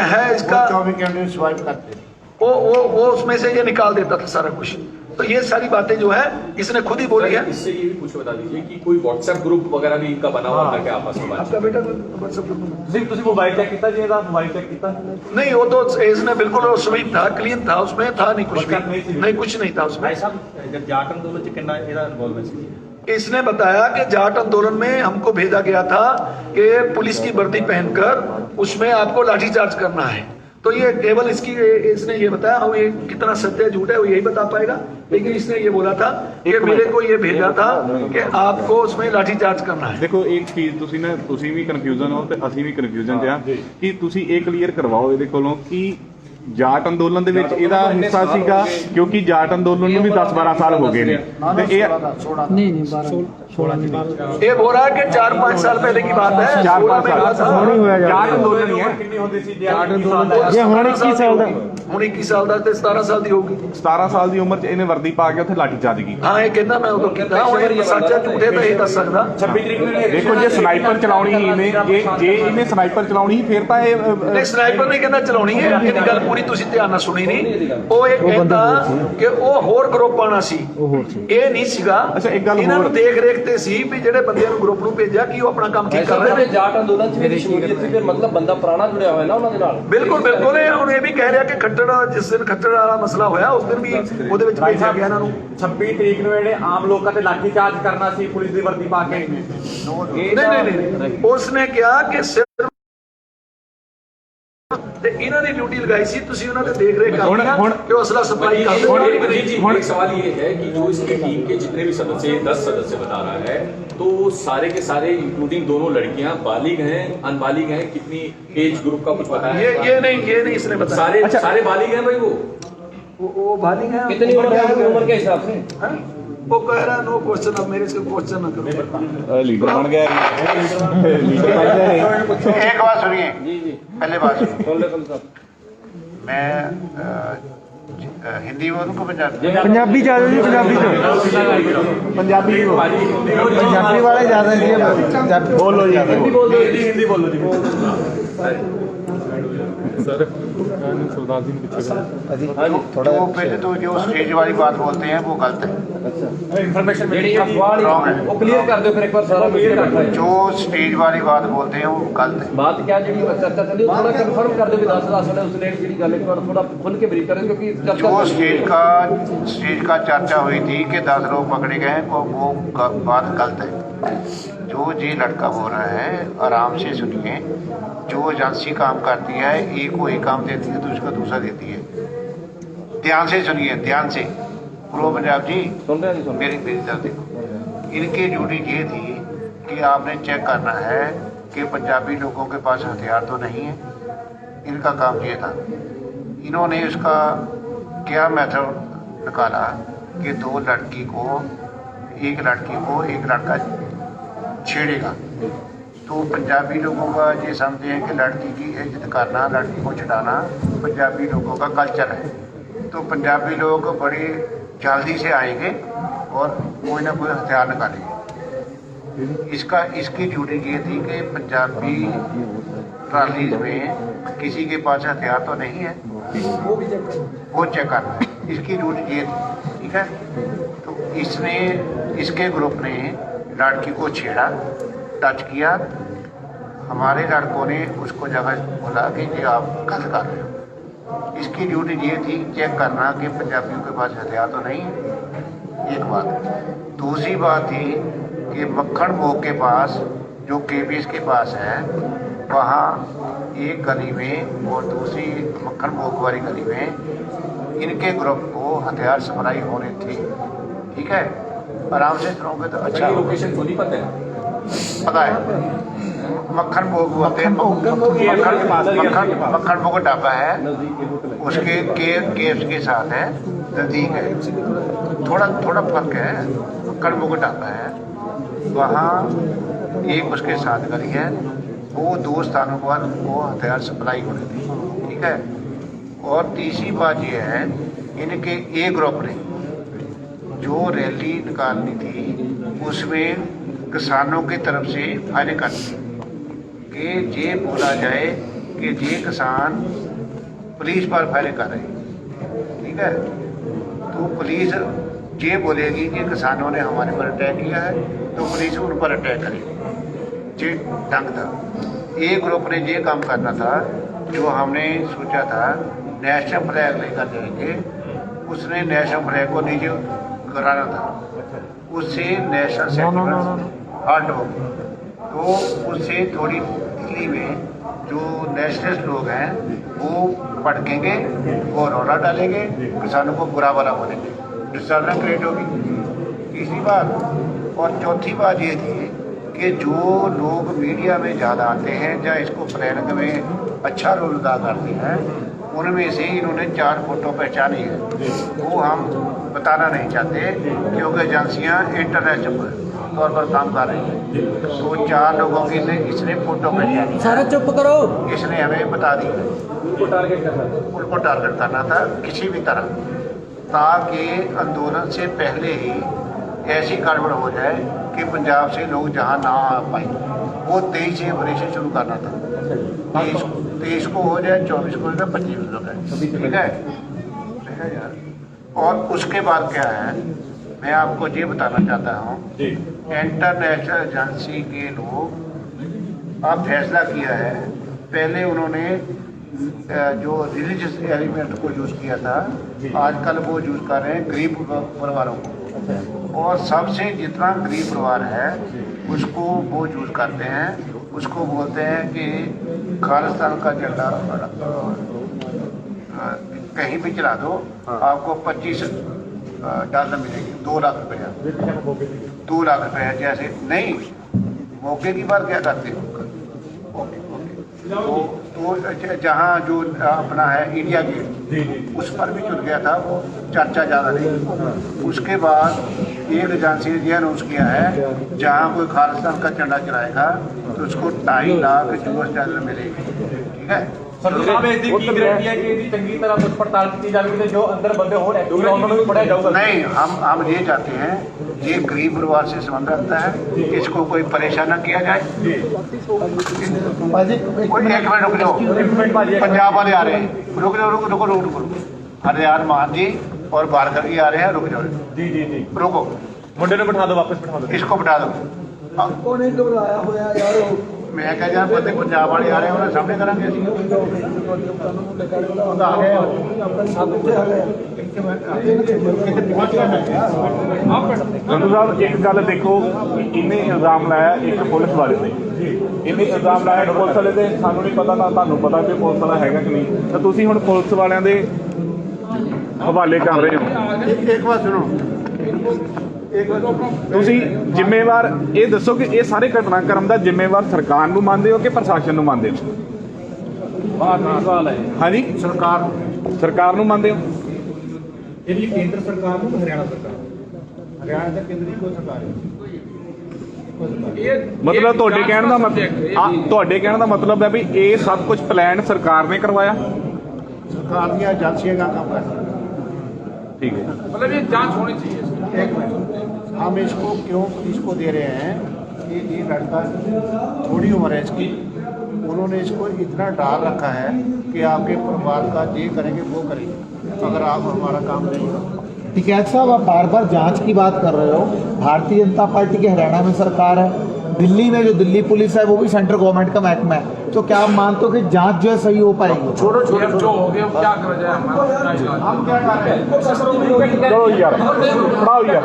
है इसका, 24 घंटे स्वाइप करते वो उसमें से ये निकाल देता था सारा कुछ। तो ये सारी बातें जो है इसने खुद ही बोली है। इससे ये भी कुछ बता दीजिए कि कोई व्हाट्सएप ग्रुप वगैरह भी इनका बना हुआ था क्या आपस में? आपका बेटा व्हाट्सएप ग्रुप ਤੁਸੀਂ ਮੋਬਾਈਲ ਚੈੱਕ ਕੀਤਾ ਜੀ ਇਹਦਾ ਮੋਬਾਈਲ ਚੈੱਕ ਕੀਤਾ नहीं, वो तो इसने बिल्कुल स्वीप था, क्लीन था, उसमें था नहीं कुछ भी, नहीं कुछ नहीं था उसमें। ਜਾਟ ਅੰਦੋਲਨ ਚ ਕਿੰਨਾ ਇਹਦਾ ਇਨਵੋਲਵਮੈਂਟ ਸੀ? इसने बताया कि जाट आंदोलन में हमको भेजा गया था कि पुलिस की वर्दी पहनकर उसमें आपको लाठीचार्ज करना है। तो ये केवल इसने ये बताया, हम ये कितना सत्य झूठ है वो यही बता पाएगा, लेकिन इसने ये बोला था कि मेरे को ये भेजा था कि आपको उसमें लाठीचार्ज करना है। ਦੇਖੋ ਇੱਕ ਚੀਜ਼ ਤੁਸੀਂ ਵੀ ਕਨਫਿਊਜ਼ਨ ਹੋ ਤੇ ਅਸੀਂ ਵੀ ਕਨਫਿਊਜ਼ਨ ਤੇ ਆ ਕਿ ਤੁਸੀਂ ਇਹ ਕਲੀਅਰ ਕਰਵਾਓ ਇਹਦੇ ਕੋਲੋਂ ਕਿ ਜਾਟ ਅੰਦੋਲਨ ਦੇ ਵਿੱਚ ਇਹਦਾ ਹਿੱਸਾ ਸੀਗਾ, ਕਿਉਂਕਿ ਜਾਟ ਅੰਦੋਲਨ ਨੂੰ ਵੀ 10-12 ਸਾਲ ਹੋ ਗਏ ਨੇ ਤੇ ਇਹ नहीं 12 ये बोल रहा है कि 4-5 साल पहले की बात है, 4-5 साल नहीं होया जा ਜਾਟ ਅੰਦੋਲਨ ਹੀ ਹੈ। ਕਿੰਨੀ ਹੁੰਦੀ ਸੀ ਜਾਟ ਅੰਦੋਲਨ ये ਹੁਣ 21 ਸਾਲ ਦਾ, ਹੁਣ 21 ਸਾਲ ਦਾ ਤੇ 17 ਸਾਲ ਦੀ ਹੋਊਗੀ। 17 ਸਾਲ ਦੀ ਉਮਰ 'ਚ ਇਹਨੇ ਵਰਦੀ ਪਾ ਕੇ ਉੱਥੇ ਲਾਠੀਚਾਰਜ ਕੀਤੀ। ਹਾਂ ਇਹ ਕਹਿੰਦਾ ਮੈਂ ਉਦੋਂ ਕੀਤਾ, ਹੁਣ ਇਹ ਸੱਚਾ ਝੂਠੇ ਤਾਂ ਇਹ ਦੱਸ ਸਕਦਾ। 26 ਤਰੀਕ ਨੂੰ ਦੇਖੋ ਜੇ ਸਨਾਈਪਰ ਚਲਾਉਣੀ ਹੀ ਇਹਨੇ, ਜੇ ਇਹਨੇ ਸਨਾਈਪਰ ਚਲਾਉਣੀ ਸੀ ਫਿਰ ਤਾਂ ਇਹ ਨਹੀਂ ਸਨਾਈਪਰ ਨਹੀਂ ਕਹਿੰਦਾ ਚਲਾਉਣੀ ਹੈ, ਇਹਦੀ ਗੱਲ ਪੂਰੀ ਤੁਸੀਂ ਧਿਆਨ ਨਾਲ ਸੁਣੀ ਨਹੀਂ। ਉਹ ਇਹ ਕਹਿੰਦਾ ਕਿ ਉਹ ਹੋਰ ਗਰੁੱਪ ਆਣਾ ਸੀ, ਇਹ ਨਹੀਂ ਸੀਗਾ। ਅੱਛਾ, ਇੱਕ ਗੱਲ ਇਹਨਾਂ ਨੂੰ ਹੋਰ। ਦੇਖ ਰੇਖ ਤੇ ਸੀ ਵੀ ਜਿਹੜੇ ਬੰਦਿਆਂ ਨੂੰ ਗਰੁੱਪ ਨੂੰ ਭੇਜਿਆ ਕਿ ਉਹ ਆਪਣਾ ਕੰਮ ਠੀਕ ਕਰ ਰਹੇ ਨੇ। ਜਾਟ ਅੰਦੋਲਨ ਚ ਵੀ ਸ਼ਮੂਲੀਅਤ ਸੀ, ਫਿਰ ਮਤਲਬ ਬੰਦਾ ਪੁਰਾਣਾ ਜੁੜਿਆ ਹੋਇਆ ਨਾ ਉਹਨਾਂ ਦੇ ਨਾਲ। ਬਿਲਕੁਲ ਬਿਲਕੁਲ, ਇਹ ਹੁਣ ਇਹ ਵੀ ਕਹਿ ਰਿਹਾ ਕਿ ਖੱਟੜ ਜਿਸ ਦਿਨ ਖੱਟੜ ਵਾਲਾ ਮਸਲਾ ਹੋਇਆ ਉਸ ਦਿਨ ਵੀ ਉਹਦੇ ਵਿੱਚ ਭੇਜਿਆ ਗਿਆ ਇਹਨਾਂ ਨੂੰ। 26 ਤਰੀਕ ਨੂੰ ਜਿਹੜੇ ਆਮ ਲੋਕਾਂ ਤੇ ਲਾਠੀ ਚਾਰਜ ਕਰਨਾ ਸੀ ਪੁਲਿਸ ਦੀ ਵਰਦੀ ਪਾ ਕੇ। ਨਹੀਂ ਉਸਨੇ ਕਿਹਾ ਕਿ ਸਿਰਫ ਤੇ ਇਹਨਾਂ ਨੇ ਡਿਊਟੀ ਲਗਾਈ ਸੀ, ਤੁਸੀਂ ਉਹਨਾਂ ਦੇ ਦੇਖ ਰੇਖ ਕਰਨੀ ਆ ਕਿ ਉਹ ਅਸਲਾ सप्लाई करते हैं। एक सवाल ये है कि जो इसकी टीम के जितने भी सदस्य 10 सदस्य बता रहा है, तो सारे के सारे इंक्लूडिंग दोनों लड़कियां बालिग हैं, अनबालिग हैं, कितनी एज ग्रुप का कुछ पता है? ये नहीं इसने बताया। सारे बालिग हैं भाई वो बालिग हैं। कितनी उम्र के हिसाब से? वो कह रहा है नो क्वेश्चन, अब मेरे से क्वेश्चन ना करो। ਲੀਡਰ ਬਣ ਗਿਆ ਲੀਡਰ ਬਣ ਗਿਆ। एक बात सुनिए, जी जी पहले बात सुनिए। बोल रहे साहब। मैं हिंदी बोलूँ को पंजाबी? पंजाबी ज्यादा जी, पंजाबी पंजाबी वाले ज्यादा जी। बोलो जी, हिंदी बोलो जी। सर सरदार जी थोड़ा पहले तो जो स्टेज वाली बात बोलते हैं वो गलत है, इन्फॉर्मेशन वो क्लियर कर दो फिर एक बार सारा क्लियर कर दो। जो स्टेज वाली बात बोलते हैं वो गलत है। बात क्या जी चर्चा चली थोड़ा कंफर्म कर दो भी 10 ने उसने जी गल एक बार थोड़ा खुल के ब्रीफ करें क्योंकि जो स्टेज का चर्चा हुई थी कि 10 लोग पकड़े गए हैं, वो बात गलत है। जो जी लड़का बोल रहा है आराम से सुनिए। जो एजेंसी काम करती है, एक को एक काम देती है, दूसरे को दूसरा देती है। ध्यान से सुनिए, ध्यान से। प्रो पंजाब जी सुन रहे हैं, मेरी तरफ देखो। इनकी ड्यूटी ये थी कि आपने चेक करना है कि पंजाबी लोगों के पास हथियार तो नहीं है। इनका काम ये था। इन्होंने इसका क्या मेथड निकाला कि एक लड़का छेड़ेगा तो पंजाबी लोगों का ये समझे हैं कि लड़की की इज्जत करना, लड़की को छुड़ाना पंजाबी लोगों का कल्चर है। तो पंजाबी लोग बड़ी जल्दी से आएंगे और कोई ना कोई हथियार निकालेंगे। इसकी ड्यूटी ये थी कि पंजाबी ट्रालीज में किसी के पास हथियार तो नहीं है, वो चेक करना है। इसकी ड्यूटी ये थी, ठीक है। तो इसके ग्रुप ने लड़की को छेड़ा, टच किया। हमारे लड़कों ने उसको जगह बोला कि ये आप गलत कर रहे हो। इसकी ड्यूटी ये थी चेक करना कि पंजाबियों के पास हथियार तो नहीं है, एक बात। दूसरी बात थी कि मक्खन भोग के पास जो केबीएस के पास है, वहाँ एक गली में और दूसरी मक्खन भोग वाली गली में इनके ग्रुप को हथियार सप्लाई होने थे, ठीक है। आराम से सुनोगे तो अच्छा। लोकेशन खुद ही पता है? पता है। मक्खन भोग बोलते हैं, मक्खन भोग ढाबा है, उसके केस के साथ है, नजदीक है, थोड़ा फर्क है। मक्खन भोग ढाबा है, वहाँ एक उसके साथ गली है, वो 2 स्थानों पर वो हथियार सप्लाई हो रही थी, ठीक है। और तीसरी बात ये है, इनके ए ग्रुप ने जो रैली निकालनी थी उसमें किसानों की तरफ से फायरिंग करनी कि ये बोला जाए कि ये किसान पुलिस पर फायरिंग कर रहे हैं, ठीक है। तो पुलिस ये बोलेगी कि किसानों ने हमारे पर अटैक किया है तो पुलिस उन पर अटैक करेगी। ये ढंग था। एक ग्रुप ने ये काम करना था जो हमने सोचा था नेशनल फ्लैग लेकर जाएंगे, उसने नेशनल फ्लैग को नीचे कराना था, उससे नेशनल सेंटिमेंट हर्ट हो गई। तो उससे थोड़ी दिल्ली में जो नेशनलिस्ट लोग हैं वो भड़केंगे और रौला डालेंगे, किसानों को बुरा भला बोलेंगे, डिस्टर्बेंस क्रिएट होगी। तीसरी बात और चौथी बात ये थी कि जो लोग मीडिया में ज़्यादा आते हैं या इसको प्लानिंग में अच्छा रोल अदा करते हैं, उनमें से इन्होंने 4 फोटो पहचानी है। वो हम बताना नहीं चाहते क्योंकि एजेंसियाँ इंटरनेशनल तौर पर काम कर रही हैं। तो 4 लोगों की इसने फोटो पहचानी, सारा चुप करो, इसने हमें बता दी है। उनको टारगेट करना था किसी भी तरह, ताकि आंदोलन से पहले ही ऐसी गड़बड़ हो जाए कि पंजाब से लोग जहाँ ना आ पाए। वो 23 से ऑपरेशन शुरू करना था, 23 को हो जाए, 24 को हो जाए, 25 को हो जाए, ठीक है यार। और उसके बाद क्या है, मैं आपको ये बताना चाहता हूँ, इंटरनेशनल एजेंसी के लोग अब फैसला किया है। पहले उन्होंने जो रिलीजियस एलिमेंट को यूज़ किया था, आजकल वो यूज़ कर रहे हैं गरीब परिवारों को, और सबसे जितना गरीब परिवार है उसको वो यूज़ करते हैं। उसको बोलते हैं कि खालिस्तान का झंडा कहीं भी चला दो, आपको $25 मिलेंगे, 2 लाख रुपया, 2 लाख रुपया। जैसे नहीं, मौके की बात क्या करते हो। तो जहाँ जो अपना है इंडिया गेट, उस पर भी चुन गया था, वो चर्चा ज़्यादा नहीं। उसके बाद एक एजेंसी ने अनाउंस किया है जहाँ कोई खालिस्तान का झंडा चलाएगा तो उसको $2.5 लाख US मिलेगी, ठीक है। ਸੰਧੂ ਸਾਹਿਬ ਇਸ ਦੀ ਕੀ ਗਾਰੰਟੀ ਹੈ ਕਿ ਇਹਦੀ ਚੰਗੀ ਤਰ੍ਹਾਂ ਪੁੱਛ ਪੜਤਾਲ ਕੀਤੀ ਜਾਵੇਗੀ ਤੇ ਜੋ ਅੰਦਰ ਬੰਦੇ ਹੋਰ ਐਕਟਿਵ ਉਹਨਾਂ ਨੂੰ ਵੀ ਫੜਿਆ ਜਾਊਗਾ? नहीं, हम ये चाहते हैं ये गरीब परिवार से संबंध रखता है, इसको कोई परेशान न किया जाए। कोई एक मिनट रुक जाओ, पंजाब वाले आ रहे हैं, रुक जाओ, रुको रुको रुको रुको, हरियाण मान जी और बारकर जी आ रहे हैं, रुक जाओ ਜੀ ਜੀ ਜੀ रुको, ਮੁੰਡੇ ਨੂੰ ਬਿਠਾ ਦਿਓ, ਵਾਪਸ ਬਿਠਾ ਦਿਓ। इसको बिठा दो। हाँ, ਕੋਨੇ ਘਬਰਾਇਆ ਹੋਇਆ ਯਾਰ मैं कह जा बंदे पंजाब वाले आ रहे हैं, उन्हें सामने करांगे ਅਸੀਂ। आ गए ਸੰਧੂ ਸਾਹਿਬ ਇੱਕ ਗੱਲ ਦੇਖੋ, ਇਹਨੇ ਇਲਜ਼ਾਮ ਲਾਇਆ ਇੱਕ ਪੁਲਿਸ ਵਾਲੇ ਤੇ, ਇਹਨੇ ਇਲਜ਼ਾਮ ਲਾਇਆ ਇੱਕ ਪੁਲਿਸ ਵਾਲੇ ਤੇ, ਸਾਨੂੰ ਨਹੀਂ ਪਤਾ ਨਾ ਤੁਹਾਨੂੰ ਪਤਾ ਕਿ ਪੁਲਿਸ ਵਾਲਾ ਹੈਗਾ ਕਿ ਨਹੀਂ, ਤਾਂ ਤੁਸੀਂ ਹੁਣ ਪੁਲਿਸ ਵਾਲਿਆਂ ਦੇ ਹਵਾਲੇ ਕਰ ਰਹੇ ਹੋ। एक बात सुनो, ਤੁਸੀਂ ਜ਼ਿੰਮੇਵਾਰ ਇਹ ਦੱਸੋ ਕਿ ਇਹ ਸਾਰੇ ਘਟਨਾਕ੍ਰਮ ਦਾ ਜ਼ਿੰਮੇਵਾਰ ਸਰਕਾਰ ਨੂੰ ਮੰਨਦੇ ਹੋ ਕਿ ਪ੍ਰਸ਼ਾਸਨ ਨੂੰ ਮੰਨਦੇ ਹੋ? ਹਾਂਜੀ, ਸਰਕਾਰ ਨੂੰ ਮੰਨਦੇ ਹੋ? ਇਹਦੀ ਕੇਂਦਰ ਸਰਕਾਰ ਨੂੰ ਹਰਿਆਣਾ ਸਰਕਾਰ, ਹਰਿਆਣਾ ਦਾ ਕੇਂਦਰੀ ਕੋਈ ਸਰਕਾਰ ਹੈ। ਮਤਲਬ ਤੁਹਾਡੇ ਕਹਿਣ ਦਾ ਤੁਹਾਡੇ ਕਹਿਣ ਦਾ ਮਤਲਬ ਹੈ ਵੀ ਇਹ ਸਭ ਕੁਝ ਪਲਾਨ ਸਰਕਾਰ ਨੇ ਕਰਵਾਇਆ? सरकार की एजेंसियां का काम कर रही हैं। ਠੀਕ ਹੈ। मतलब ये जांच होनी चाहिए। एक मिनट, हम इसको क्यों पुलिस को दे रहे हैं कि ये लड़का थोड़ी उम्र है इसकी, उन्होंने इसको इतना डाल रखा है कि आपके परिवार का ये करेंगे वो करेंगे अगर आप हमारा काम नहीं करोगे। टिकैत साहब, आप बार बार जांच की बात कर रहे हो। भारतीय जनता पार्टी की हरियाणा में सरकार है, दिल्ली में जो दिल्ली पुलिस है वो भी सेंट्रल गवर्नमेंट का महकमा है, तो क्या आप मानते हो कि जांच जो है सही हो पाएगी? छोड़ो छोड़ो जो हो गया क्या करा जाए, हम क्या कर रहे हैं? ਚਲੋ ਯਾਰ ਪੜਾਓ ਯਾਰ।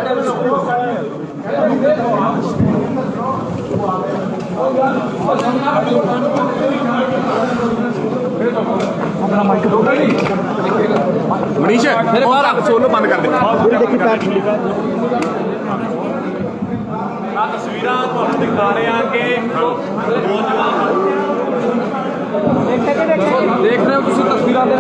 ਮਨੀਸ਼ ਮੇਰੇ ਬਾਹਰ ਸੋਲੋ ਬੰਦ ਕਰ ਦੇ। ਆ ਤਸਵੀਰਾਂ ਤੁਹਾਨੂੰ ਦਿਖਾ ਰਹੇ ਹਾਂ ਕਿ ਦੇਖ ਰਹੇ ਹੋ ਤੁਸੀਂ ਤਸਵੀਰਾਂ ਦੇ